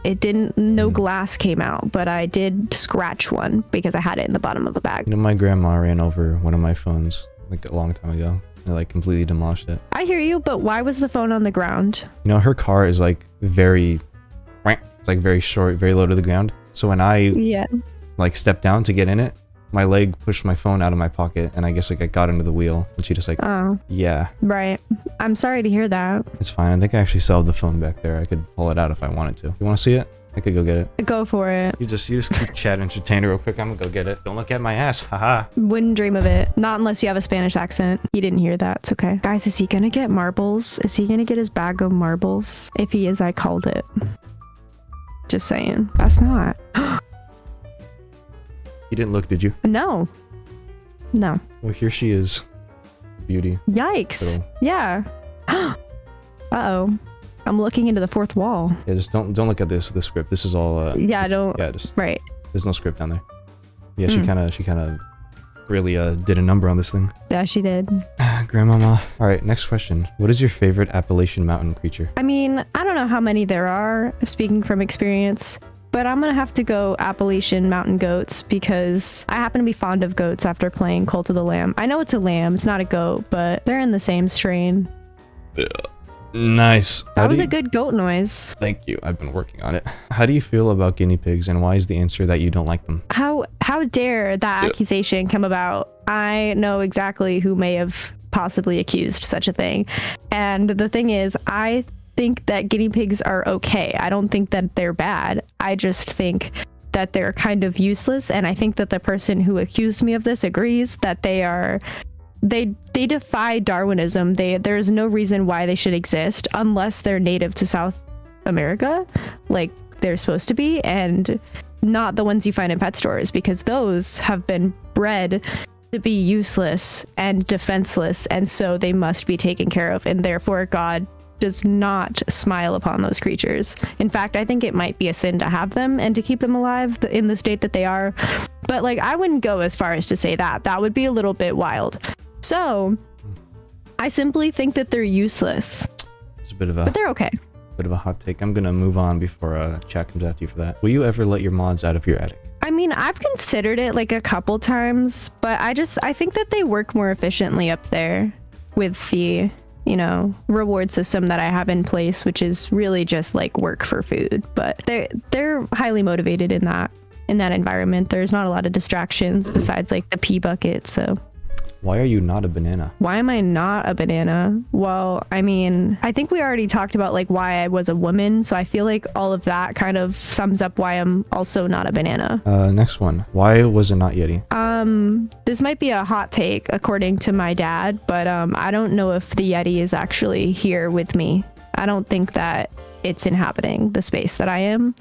Speaker 2: No glass came out, but I did scratch one because I had it in the bottom of a bag.
Speaker 1: You know, my grandma ran over one of my phones like a long time ago. I like completely demolished it.
Speaker 2: I hear you, but why was the phone on the ground?
Speaker 1: You know, her car is like it's like very short, very low to the ground. So when I like step down to get in it, my leg pushed my phone out of my pocket, and I guess like I got into the wheel, and she just like,
Speaker 2: Oh,
Speaker 1: yeah,
Speaker 2: right. I'm sorry to hear that.
Speaker 1: it's fine. I think I actually still have the phone back there. I could pull it out if I wanted to. You want to see it? I could go get it.
Speaker 2: Go for it.
Speaker 1: You just keep chat entertainer real quick. I'm gonna go get it. Don't look at my ass. Haha.
Speaker 2: Wouldn't dream of it. Not unless you have a Spanish accent. He didn't hear that. It's okay. Guys, is he gonna get marbles? Is he gonna get his bag of marbles? If he is, I called it. Just saying. That's not.
Speaker 1: You didn't look, did you?
Speaker 2: No. No.
Speaker 1: Well, here she is. Beauty.
Speaker 2: Yikes.
Speaker 1: So-
Speaker 2: Yeah. Uh-oh. I'm looking into the fourth wall.
Speaker 1: Yeah, just don't look at the script. This is all.
Speaker 2: Yeah, I don't.
Speaker 1: Yeah, just
Speaker 2: Right.
Speaker 1: there's no script down there. Yeah, she kind of really did a number on this thing.
Speaker 2: Yeah, she did.
Speaker 1: Grandmama. All right, next question. What is your favorite Appalachian mountain creature?
Speaker 2: I mean, I don't know how many there are, speaking from experience, but I'm gonna have to go Appalachian mountain goats because I happen to be fond of goats after playing Cult of the Lamb. I know it's a lamb, it's not a goat, but they're in the same strain.
Speaker 1: Nice.
Speaker 2: That was a good goat noise.
Speaker 1: Thank you. I've been working on it. How do you feel about guinea pigs, and why is the answer that you don't like them?
Speaker 2: How dare that accusation come about? I know exactly who may have possibly accused such a thing. And the thing is, I think that guinea pigs are okay. I don't think that they're bad. I just think that they're kind of useless, and I think that the person who accused me of this agrees that they defy Darwinism. There's no reason why they should exist unless they're native to South America, like they're supposed to be, and not the ones you find in pet stores, because those have been bred to be useless and defenseless, and so they must be taken care of, and therefore God does not smile upon those creatures. In fact, I think it might be a sin to have them and to keep them alive in the state that they are. But like, I wouldn't go as far as to say that. That would be a little bit wild. So I simply think that they're useless.
Speaker 1: It's a bit of
Speaker 2: But they're okay.
Speaker 1: a hot take. I'm gonna move on before chat comes after you for that. Will you ever let your mods out of your attic?
Speaker 2: I mean, I've considered it like a couple times, but I think that they work more efficiently up there with the, reward system that I have in place, which is really just like work for food. But they're highly motivated in that environment. There's not a lot of distractions besides like the pee bucket. So
Speaker 1: Why are you not a banana?
Speaker 2: why am I not a banana? Well, I mean, I think we already talked about like why I was a woman, so I feel like all of that kind of sums up why I'm also not a banana.
Speaker 1: Next one. Why was it not Yeti?
Speaker 2: This might be a hot take according to my dad, but I don't know if the Yeti is actually here with me. I don't think that it's inhabiting the space that I am.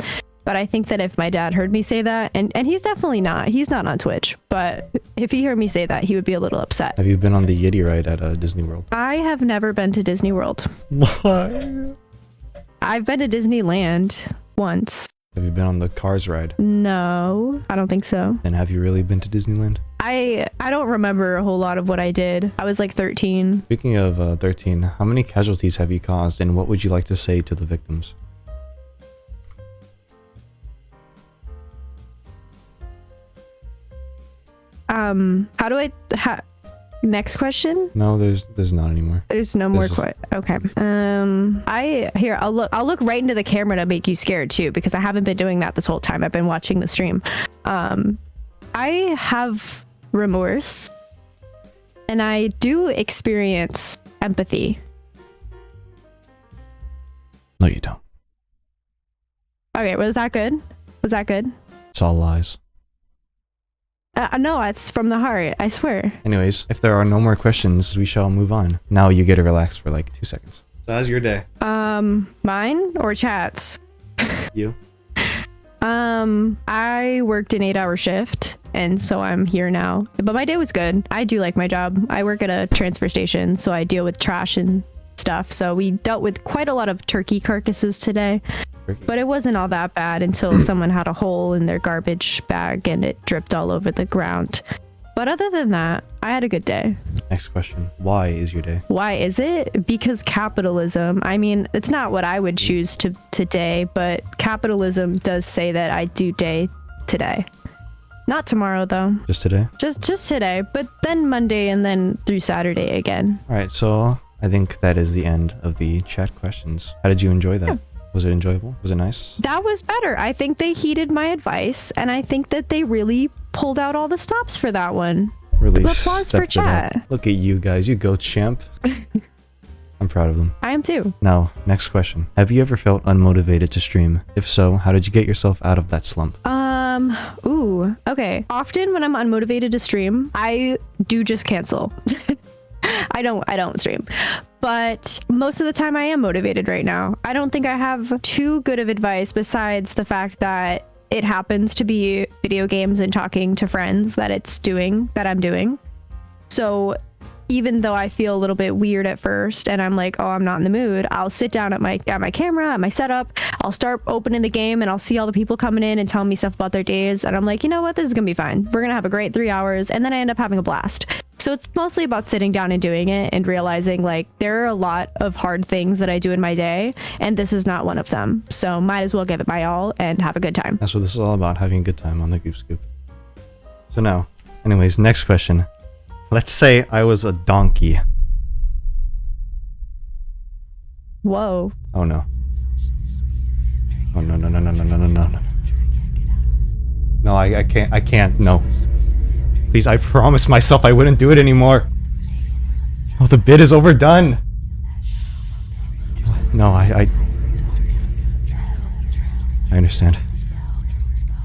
Speaker 2: But I think that if my dad heard me say that, and he's not on Twitch, but if he heard me say that, he would be a little upset.
Speaker 1: Have you been on the Yeti ride at Disney World?
Speaker 2: I have never been to Disney World.
Speaker 1: Why?
Speaker 2: I've been to Disneyland once.
Speaker 1: Have you been on the Cars ride?
Speaker 2: No, I don't think so.
Speaker 1: And have you really been to Disneyland?
Speaker 2: I don't remember a whole lot of what I did. I was like 13.
Speaker 1: Speaking of 13, how many casualties have you caused, and what would you like to say to the victims?
Speaker 2: Next question?
Speaker 1: No, there's not anymore.
Speaker 2: There's no more
Speaker 1: There's
Speaker 2: okay. I'll look right into the camera to make you scared too, because I haven't been doing that this whole time. I've been watching the stream. I have remorse, and I do experience empathy.
Speaker 1: No, you don't.
Speaker 2: Okay, was that good? Was that good?
Speaker 1: It's all lies.
Speaker 2: No, it's from the heart, I swear.
Speaker 1: Anyways, if there are no more questions, we shall move on. Now you get to relax for like 2 seconds. So how's your day?
Speaker 2: Mine or chat's?
Speaker 1: You?
Speaker 2: I worked an 8-hour shift, and so I'm here now. But my day was good. I do like my job. I work at a transfer station, so I deal with trash and stuff. So we dealt with quite a lot of turkey carcasses today. But it wasn't all that bad until someone had a hole in their garbage bag and it dripped all over the ground. But other than that, I had a good day.
Speaker 1: Next question. Why is your day?
Speaker 2: Why is it? Because capitalism. I mean, it's not what I would choose to today, but capitalism does say that I do day today. Not tomorrow though.
Speaker 1: Just today?
Speaker 2: Just today, but then Monday and then through Saturday again.
Speaker 1: All right, so I think that is the end of the chat questions. How did you enjoy that? Yeah. Was it enjoyable? Was it nice?
Speaker 2: That was better. I think they heeded my advice, and I think that they really pulled out all the stops for that one.
Speaker 1: Really
Speaker 2: Applause for
Speaker 1: stepped it up.
Speaker 2: chat.
Speaker 1: Look at you guys. You go, champ. I'm proud of them.
Speaker 2: I am too.
Speaker 1: Now, next question. Have you ever felt unmotivated to stream? If so, how did you get yourself out of that slump?
Speaker 2: Ooh, okay. Often when I'm unmotivated to stream, I do just cancel. I don't stream. But most of the time I am motivated right now. I don't think I have too good of advice besides the fact that it happens to be video games and talking to friends that I'm doing. So even though I feel a little bit weird at first and I'm like, oh, I'm not in the mood, I'll sit down at my camera, at my setup, I'll start opening the game and I'll see all the people coming in and telling me stuff about their days. And I'm like, you know what, this is gonna be fine. We're gonna have a great 3 hours. And then I end up having a blast. So it's mostly about sitting down and doing it and realizing like there are a lot of hard things that I do in my day and this is not one of them. So might as well give it my all and have a good time.
Speaker 1: That's what this is all about, having a good time on the Goop Scoop. So now, anyways, next question. Let's say I was a donkey.
Speaker 2: Whoa.
Speaker 1: Oh no. Oh no, no, no, no, no, no, no, no. No, I can't, no. Please, I promised myself I wouldn't do it anymore. Oh, the bid is overdone. No, I understand.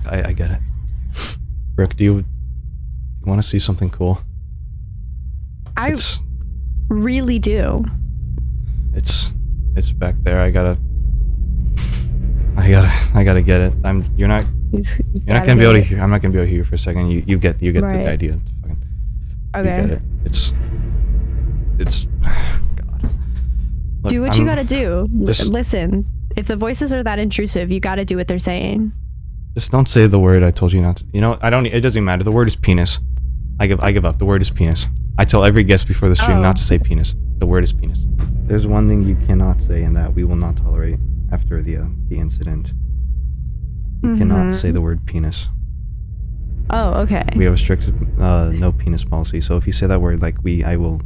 Speaker 1: I get it. Brooke, do you want to see something cool?
Speaker 2: I really do.
Speaker 1: It's back there. I gotta get it. You're not gonna be able to hear. I'm not gonna be able to hear you for a second. You get
Speaker 2: right.
Speaker 1: the idea.
Speaker 2: Okay.
Speaker 1: You get it. It's God. Look,
Speaker 2: do what you gotta do.
Speaker 1: Just,
Speaker 2: listen. If the voices are that intrusive, you gotta do what they're saying.
Speaker 1: Just don't say the word I told you not to. You know, it doesn't matter. The word is penis. I give up. The word is penis. I tell every guest before the stream not to say penis. The word is penis. There's one thing you cannot say and that we will not tolerate after the incident. You cannot say the word penis.
Speaker 2: Oh, okay.
Speaker 1: We have a strict no penis policy. So if you say that word, I will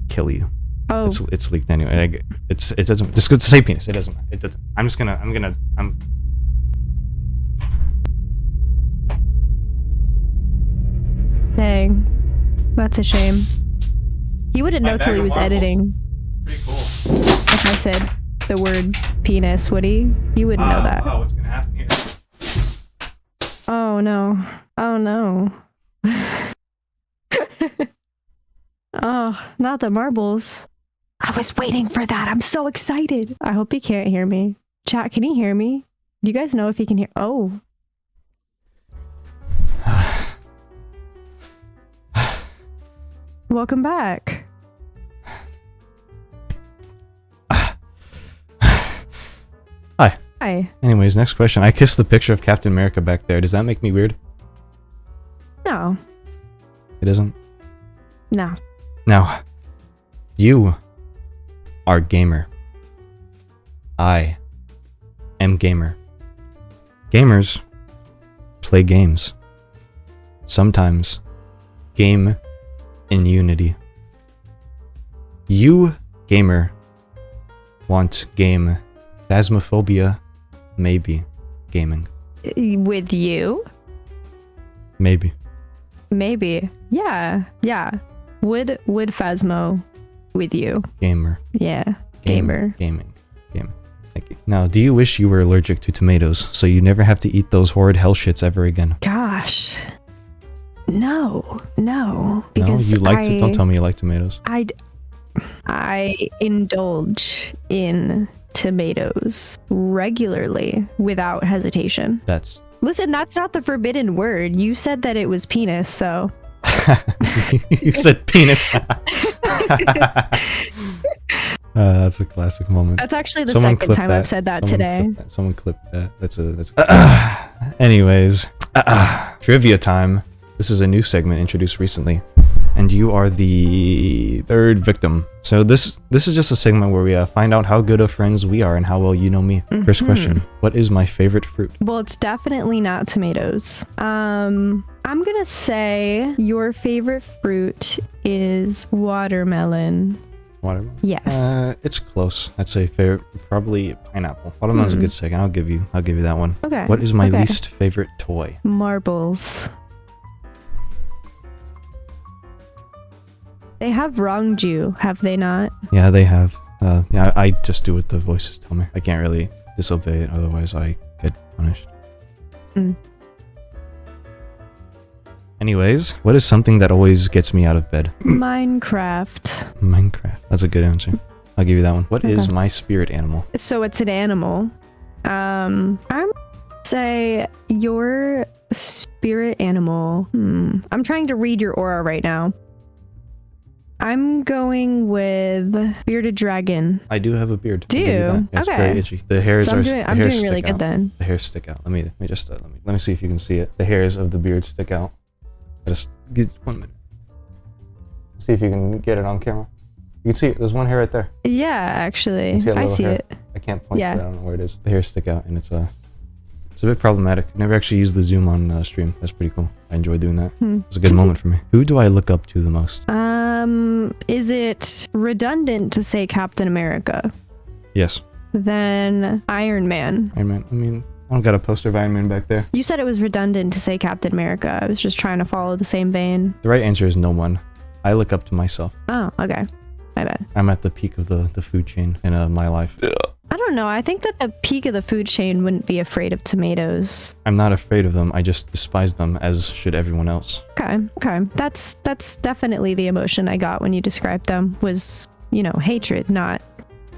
Speaker 1: kill you.
Speaker 2: Oh.
Speaker 1: It's leaked anyway. It doesn't. Just good to say penis. It doesn't matter. It doesn't. I'm.
Speaker 2: Dang. That's a shame. He wouldn't know till he was editing.
Speaker 1: Pretty cool.
Speaker 2: If I said the word penis, would he? He wouldn't know that.
Speaker 1: Oh, what's gonna happen here?
Speaker 2: Oh no. Oh no. Oh, not the marbles. I was waiting for that. I'm so excited. I hope he can't hear me. Chat, can he hear me? Do you guys know if he can hear? Oh. Welcome back.
Speaker 1: Hi.
Speaker 2: Hi.
Speaker 1: Anyways, next question. I kissed the picture of Captain America back there. Does that make me weird?
Speaker 2: No.
Speaker 1: It doesn't?
Speaker 2: No.
Speaker 1: Now, you are gamer. I am gamer. Gamers play games. Sometimes game in unity. You, gamer, want game phasmophobia, maybe gaming.
Speaker 2: With you?
Speaker 1: Maybe.
Speaker 2: Maybe. Yeah. Yeah. Would Phasmo with you?
Speaker 1: Gamer.
Speaker 2: Yeah. Gamer.
Speaker 1: Gaming. Thank you. Now, do you wish you were allergic to tomatoes so you never have to eat those horrid hell shits ever again?
Speaker 2: Gosh. No.
Speaker 1: Because no, you like to. Don't tell me you like tomatoes.
Speaker 2: I indulge in tomatoes regularly without hesitation. Listen, that's not the forbidden word. You said that it was penis, so.
Speaker 1: You said penis. That's a classic moment.
Speaker 2: That's actually the second time I've said that today.
Speaker 1: Someone clipped that. That's anyways, trivia time. This is a new segment introduced recently, and you are the third victim. So this is just a segment where we find out how good of friends we are and how well you know me. First question: what is my favorite fruit?
Speaker 2: Well, it's definitely not tomatoes. I'm gonna say your favorite fruit is watermelon.
Speaker 1: Watermelon?
Speaker 2: Yes.
Speaker 1: It's close. I'd say probably pineapple. Watermelon's a good second. I'll give you that one.
Speaker 2: Okay.
Speaker 1: What is my
Speaker 2: Okay.
Speaker 1: least favorite toy?
Speaker 2: Marbles. They have wronged you, have they not?
Speaker 1: Yeah, they have. Yeah, I just do what the voices tell me. I can't really disobey it, otherwise I get punished.
Speaker 2: Mm.
Speaker 1: Anyways, what is something that always gets me out of bed?
Speaker 2: Minecraft.
Speaker 1: Minecraft. That's a good answer. I'll give you that one. What is
Speaker 2: Okay.
Speaker 1: my spirit animal?
Speaker 2: So it's an animal. I'm gonna say your spirit animal. I'm trying to read your aura right now. I'm going with bearded dragon.
Speaker 1: I do have a beard.
Speaker 2: Do
Speaker 1: I'll give you
Speaker 2: you?
Speaker 1: that. Yeah, it's
Speaker 2: Okay.
Speaker 1: very itchy. The hairs
Speaker 2: So
Speaker 1: are.
Speaker 2: I'm doing really good then.
Speaker 1: The hairs stick out. Let me just let me see if you can see it. The hairs of the beard stick out. Just give 1 minute. See if you can get it on camera. You can see it. There's one hair right there.
Speaker 2: Yeah, actually,
Speaker 1: You see that
Speaker 2: I
Speaker 1: little
Speaker 2: see
Speaker 1: hair?
Speaker 2: it.
Speaker 1: I can't point
Speaker 2: Yeah.
Speaker 1: to it. I don't know where it is. The hairs stick out, and it's a bit problematic. I never actually used the zoom on stream. That's pretty cool. I enjoy doing that. It was a good moment for me. Who do I look up to the most?
Speaker 2: Is it redundant to say Captain America?
Speaker 1: Yes,
Speaker 2: Then Iron Man.
Speaker 1: Iron Man. I mean, I don't got a poster of Iron Man back there.
Speaker 2: You said it was redundant to say Captain America. I was just trying to follow the same vein.
Speaker 1: The right answer is no one. I look up to myself.
Speaker 2: Oh, okay. My bad.
Speaker 1: I'm at the peak of the food chain in my life.
Speaker 2: I don't know. I think that the peak of the food chain wouldn't be afraid of tomatoes.
Speaker 1: I'm not afraid of them. I just despise them, as should everyone else.
Speaker 2: Okay. That's definitely the emotion I got when you described them was, hatred, not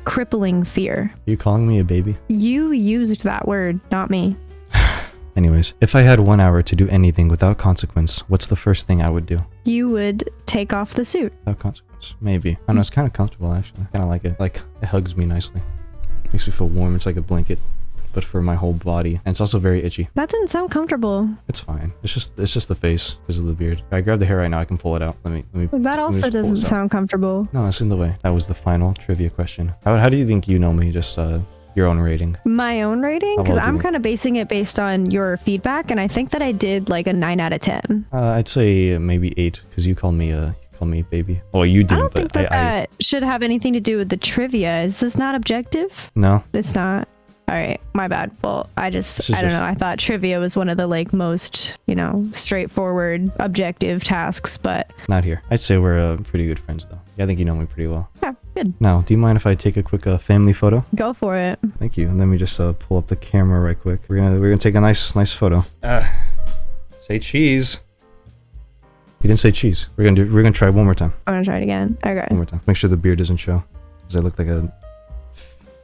Speaker 2: crippling fear.
Speaker 1: Are you calling me a baby?
Speaker 2: You used that word, not me.
Speaker 1: Anyways, if I had 1 hour to do anything without consequence, what's the first thing I would do?
Speaker 2: You would take off the suit.
Speaker 1: Without consequence? Maybe. I don't know, it's kind of comfortable actually. Kind of like it. Like, it hugs me nicely. Makes me feel warm. It's like a blanket, but for my whole body. And it's also very itchy.
Speaker 2: That didn't sound comfortable.
Speaker 1: It's fine. It's just the face because of the beard. If I grab the hair right now, I can pull it out. Let me.
Speaker 2: That also
Speaker 1: just pull
Speaker 2: doesn't
Speaker 1: this out.
Speaker 2: sound comfortable.
Speaker 1: No, it's in the way. That was the final trivia question. How do you think you know me? Just your own rating.
Speaker 2: My own rating?
Speaker 1: How
Speaker 2: Because
Speaker 1: well do
Speaker 2: I'm
Speaker 1: you-
Speaker 2: kind of basing it based on your feedback, and I think that I did like a 9 out of 10.
Speaker 1: I'd say maybe 8 because you call me baby. Oh, you
Speaker 2: I
Speaker 1: didn't,
Speaker 2: don't think
Speaker 1: but
Speaker 2: that should have anything to do with the trivia. Is this not objective?
Speaker 1: No.
Speaker 2: It's not. All right, my bad. Well, I don't know. I thought trivia was one of the most, straightforward, objective tasks, but
Speaker 1: Not here. I'd say we're pretty good friends though. Yeah, I think you know me pretty well.
Speaker 2: yeah, good.
Speaker 1: Now, do you mind if I take a quick family photo?
Speaker 2: Go for it.
Speaker 1: Thank you. And let me just pull up the camera right quick. We're gonna take a nice photo. Say cheese. You didn't say cheese. We're gonna try one more time.
Speaker 2: I'm gonna try it again. Okay.
Speaker 1: One more time. Make sure the beard doesn't show, because I look like a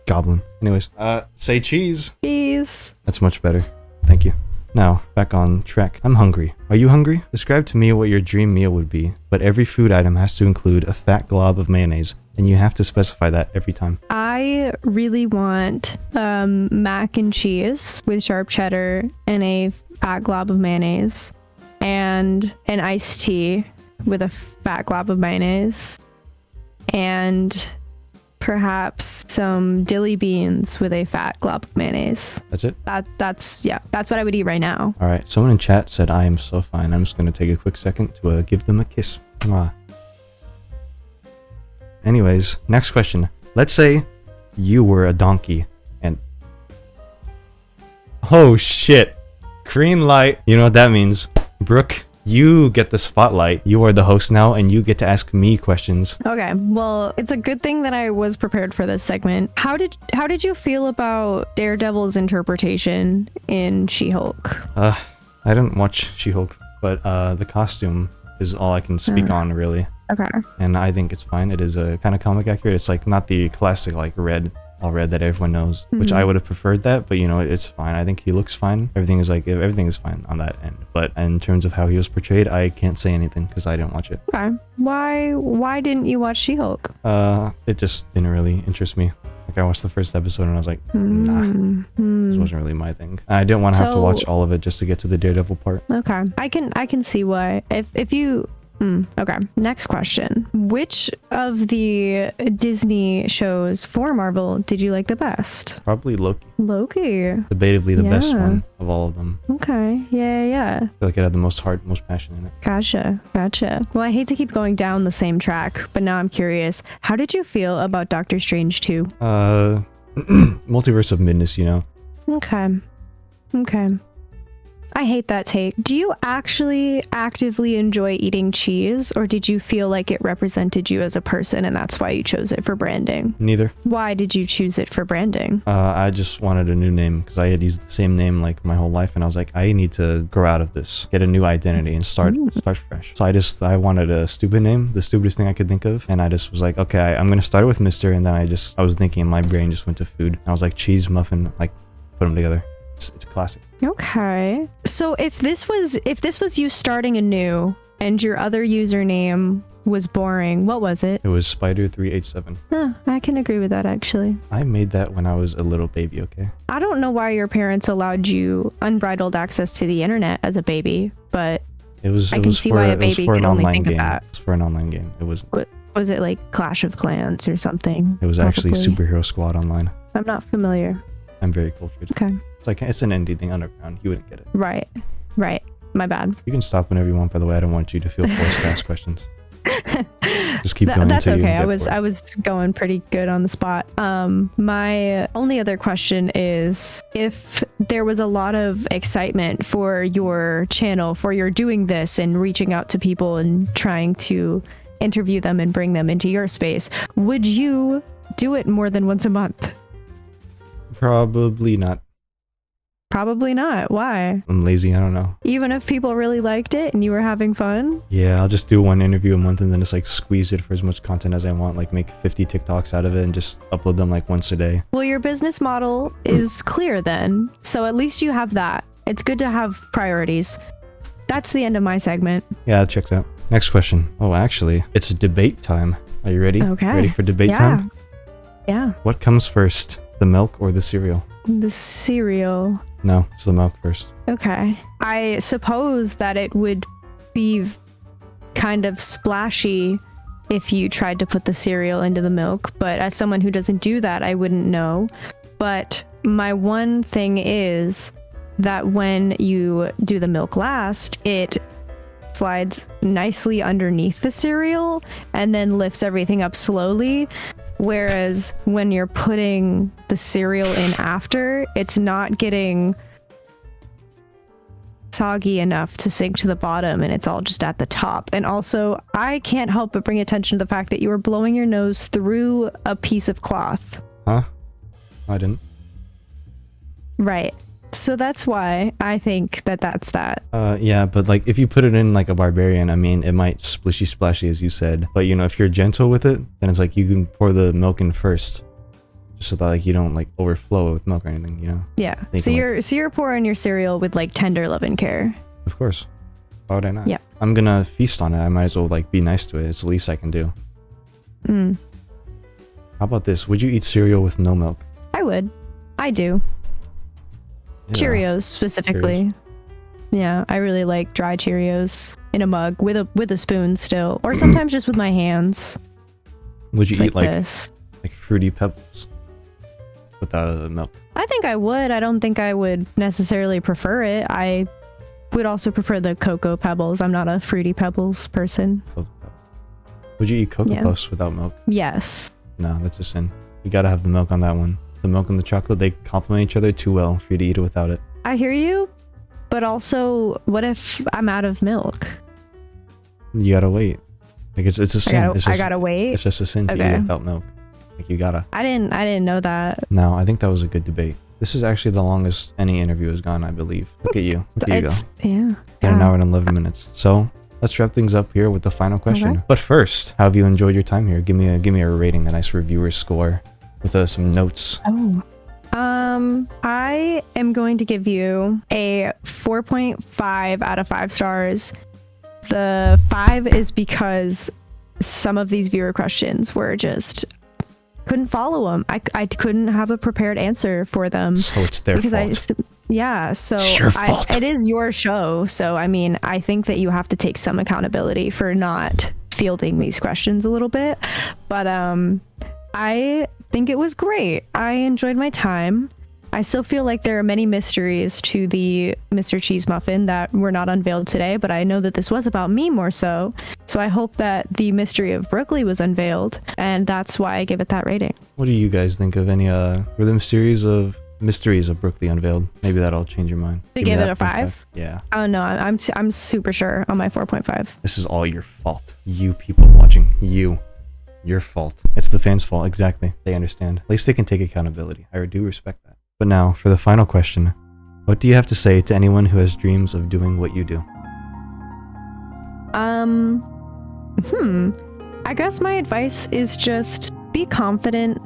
Speaker 1: goblin. Anyways, say cheese.
Speaker 2: Cheese.
Speaker 1: That's much better. Thank you. Now, back on track. I'm hungry. Are you hungry? Describe to me what your dream meal would be, but every food item has to include a fat glob of mayonnaise, and you have to specify that every time.
Speaker 2: I really want mac and cheese with sharp cheddar and a fat glob of mayonnaise, and an iced tea with a fat glob of mayonnaise, and perhaps some dilly beans with a fat glob of mayonnaise.
Speaker 1: That's it?
Speaker 2: That's what I would eat right now.
Speaker 1: All right. Someone in chat said I am so fine. I'm just going to take a quick second to give them a kiss. Mwah. Anyways, next question. Let's say you were a donkey and... Oh, shit. Green light. You know what that means. Brooke, you get the spotlight. You are the host now, and you get to ask me questions.
Speaker 2: Okay, well, it's a good thing that I was prepared for this segment. How did you feel about Daredevil's interpretation in She-Hulk?
Speaker 1: I didn't watch She-Hulk, but the costume is all I can speak on, really.
Speaker 2: Okay.
Speaker 1: And I think it's fine. It is kind of comic accurate. It's like not the classic like all red that everyone knows, which I would have preferred that, but it's fine. I think he looks fine. Everything is fine on that end. But in terms of how he was portrayed, I can't say anything because I didn't watch it.
Speaker 2: Okay. Why didn't you watch She-Hulk?
Speaker 1: It just didn't really interest me. Like I watched the first episode and I was like, nah, this wasn't really my thing. And I didn't want to have to watch all of it just to get to the Daredevil part.
Speaker 2: Okay. I can see why. If you Okay. Next question. Which of the Disney shows for Marvel did you like the best?
Speaker 1: Probably Loki.
Speaker 2: Loki.
Speaker 1: Debatably the best one of all of them.
Speaker 2: Okay. Yeah.
Speaker 1: I feel like it had the most heart, most passion in it.
Speaker 2: Gotcha. Well, I hate to keep going down the same track, but now I'm curious. How did you feel about Doctor Strange 2?
Speaker 1: Multiverse of Midness, you know.
Speaker 2: Okay. I hate that take. Do you actually actively enjoy eating cheese, or did you feel like it represented you as a person and that's why you chose it for branding?
Speaker 1: Neither.
Speaker 2: Why did you choose it for branding?
Speaker 1: I just wanted a new name because I had used the same name like my whole life, and I was like, I need to grow out of this, get a new identity, and start fresh. So I wanted a stupid name, the stupidest thing I could think of, and I just was like, okay, I'm gonna start with Mr. And then I was thinking, my brain just went to food. And I was like, cheese muffin, like put them together. It's a classic.
Speaker 2: Okay. So if this was you starting anew and your other username was boring, what was it?
Speaker 1: It was Spider387.
Speaker 2: Huh, I can agree with that actually.
Speaker 1: I made that when I was a little baby, okay?
Speaker 2: I don't know why your parents allowed you unbridled access to the internet as a baby, but I can see why a baby could only think of that.
Speaker 1: It was for an online game. It was.
Speaker 2: Was it like Clash of Clans or something?
Speaker 1: It was actually Superhero Squad Online.
Speaker 2: I'm not familiar.
Speaker 1: I'm very cultured.
Speaker 2: Okay.
Speaker 1: It's an indie thing underground. You wouldn't get it.
Speaker 2: Right. My bad.
Speaker 1: You can stop whenever you want, by the way. I don't want you to feel forced to ask questions. Just keep going.
Speaker 2: That's
Speaker 1: until
Speaker 2: okay.
Speaker 1: you
Speaker 2: I was going pretty good on the spot. My only other question is, if there was a lot of excitement for your channel, for your doing this and reaching out to people and trying to interview them and bring them into your space, would you do it more than once a month?
Speaker 1: Probably not.
Speaker 2: Probably not. Why?
Speaker 1: I'm lazy. I don't know.
Speaker 2: Even if people really liked it and you were having fun?
Speaker 1: Yeah, I'll just do one interview a month and then just like squeeze it for as much content as I want, like make 50 TikToks out of it and just upload them like once a day.
Speaker 2: Well, your business model is clear then. So at least you have that. It's good to have priorities. That's the end of my segment.
Speaker 1: Yeah, that checks out. Next question. Oh, actually, it's debate time. Are you ready?
Speaker 2: Okay.
Speaker 1: Ready for debate time?
Speaker 2: Yeah.
Speaker 1: What comes first, the milk or the cereal?
Speaker 2: The cereal.
Speaker 1: No, it's the milk first.
Speaker 2: Okay. I suppose that it would be kind of splashy if you tried to put the cereal into the milk, but as someone who doesn't do that, I wouldn't know. But my one thing is that when you do the milk last, it slides nicely underneath the cereal and then lifts everything up slowly. Whereas when you're putting the cereal in after, it's not getting soggy enough to sink to the bottom and it's all just at the top. And also, I can't help but bring attention to the fact that you were blowing your nose through a piece of cloth.
Speaker 1: Huh? I didn't.
Speaker 2: Right. So that's why I think that that's that.
Speaker 1: Yeah, but like if you put it in like a barbarian, I mean, it might splishy splashy as you said. But you know, if you're gentle with it, then it's like you can pour the milk in first, just so that like you don't like overflow with milk or anything, you know?
Speaker 2: Yeah. So you're pouring your cereal with like tender love and care.
Speaker 1: Of course. Why would I not?
Speaker 2: Yeah.
Speaker 1: I'm gonna feast on it. I might as well like be nice to it. It's the least I can do. How about this? Would you eat cereal with no milk?
Speaker 2: I would. I do.
Speaker 1: Yeah.
Speaker 2: Cheerios specifically. Cheerios. Yeah, I really like dry Cheerios in a mug with a spoon still, or sometimes just with my hands.
Speaker 1: Would you eat like
Speaker 2: this?
Speaker 1: Like Fruity Pebbles without the milk?
Speaker 2: I think I would. I don't think I would necessarily prefer it. I would also prefer the Cocoa Pebbles. I'm not a Fruity Pebbles person.
Speaker 1: Would you eat Cocoa Puffs without milk?
Speaker 2: Yes.
Speaker 1: No, that's a sin. You gotta have the milk on that one. The milk and the chocolate, they complement each other too well for you to eat it without it.
Speaker 2: I hear you, but also, what if I'm out of milk?
Speaker 1: You gotta wait. Like it's a sin.
Speaker 2: I gotta wait.
Speaker 1: It's just a sin to eat it without milk. Like you gotta.
Speaker 2: I didn't know that.
Speaker 1: No, I think that was a good debate. This is actually the longest any interview has gone, I believe. Look at you. Look at you go.
Speaker 2: Yeah.
Speaker 1: An hour and 11 minutes. So let's wrap things up here with the final question. Okay. But first, how have you enjoyed your time here? Give me a rating, a nice reviewer score with some notes.
Speaker 2: Oh. I am going to give you a 4.5 out of 5 stars. The 5 is because some of these viewer questions were just couldn't follow them. I couldn't have a prepared answer for them.
Speaker 1: So it's their fault.
Speaker 2: Yeah, so
Speaker 1: It's your fault.
Speaker 2: it is your show. So, I mean, I think that you have to take some accountability for not fielding these questions a little bit. But I think it was great. I enjoyed my time. I still feel like there are many mysteries to the Mr. Cheese Muffin that were not unveiled today, but I know that this was about me more so. So I hope that the mystery of Brookliey was unveiled, and that's why I give it that rating.
Speaker 1: What do you guys think of any were the mysteries of Brookliey unveiled? Maybe that'll change your mind.
Speaker 2: To give it a 5?
Speaker 1: Yeah.
Speaker 2: Oh no, I'm super sure on my 4.5.
Speaker 1: This is all your fault. You people watching. Your fault. It's the fans' fault, exactly. They understand. At least they can take accountability. I do respect that. But now, for the final question. What do you have to say to anyone who has dreams of doing what you do?
Speaker 2: I guess my advice is just be confident.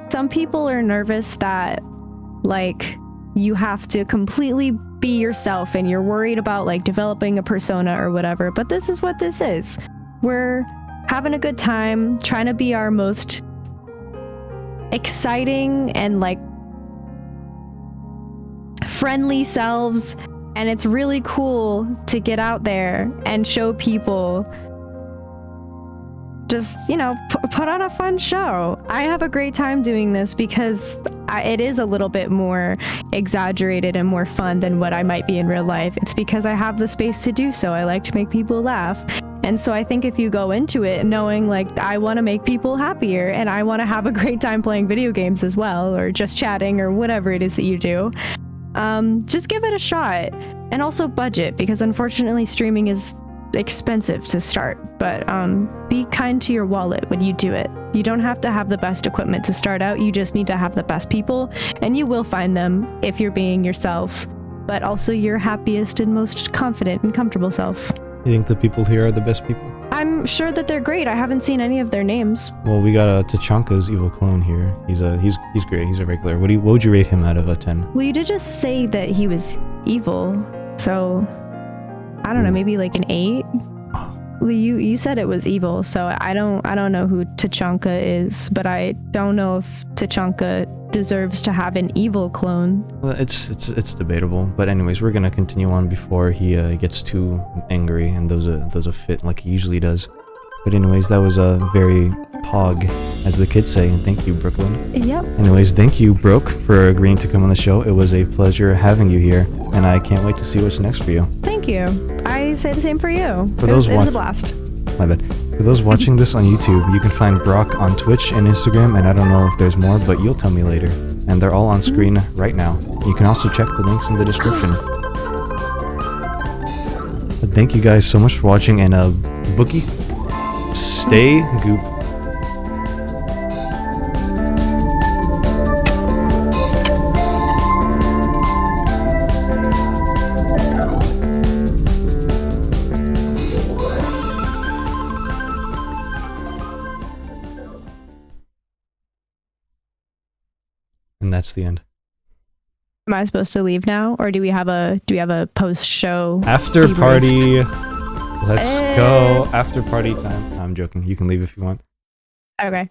Speaker 2: Some people are nervous that, like, you have to completely be yourself and you're worried about, like, developing a persona or whatever. But this is what this is. We're having a good time, trying to be our most exciting and, like, friendly selves, and it's really cool to get out there and show people, just, you know, put on a fun show. I have a great time doing this because it is a little bit more exaggerated and more fun than what I might be in real life. It's because I have the space to do so. I like to make people laugh. And so I think if you go into it knowing, like, I want to make people happier and I want to have a great time playing video games as well, or just chatting or whatever it is that you do, just give it a shot. And also budget, because unfortunately streaming is expensive to start. But be kind to your wallet when you do it. You don't have to have the best equipment to start out. You just need to have the best people, and you will find them if you're being yourself, but also your happiest and most confident and comfortable self.
Speaker 1: You think the people here are the best people?
Speaker 2: I'm sure that they're great. I haven't seen any of their names.
Speaker 1: Well, we got Tachanka's evil clone here. He's great. He's a regular. What would you rate him out of a 10?
Speaker 2: Well, you did just say that he was evil, so I don't know, maybe like an 8. Well, you said it was evil, so I don't know who Tachanka is, but I don't know if Tachanka deserves to have an evil clone.
Speaker 1: Well, it's debatable, but anyways, we're gonna continue on before he gets too angry and throws a fit like he usually does. But anyways, that was a very pog, as the kids say, and thank you, Brooklyn.
Speaker 2: Yep.
Speaker 1: Anyways, thank you, Brooke, for agreeing to come on the show. It was a pleasure having you here, and I can't wait to see what's next for you.
Speaker 2: Thank you. I say the same for you. It was a blast.
Speaker 1: My bad. For those watching this on YouTube, you can find Brock on Twitch and Instagram, and I don't know if there's more, but you'll tell me later. And they're all on screen right now. You can also check the links in the description. But thank you guys so much for watching, and Bookie, stay goop. And that's the end.
Speaker 2: Am I supposed to leave now, or do we have a post show
Speaker 1: after debrief? Party? Let's go. After party time. I'm joking. You can leave if you want.
Speaker 2: Okay.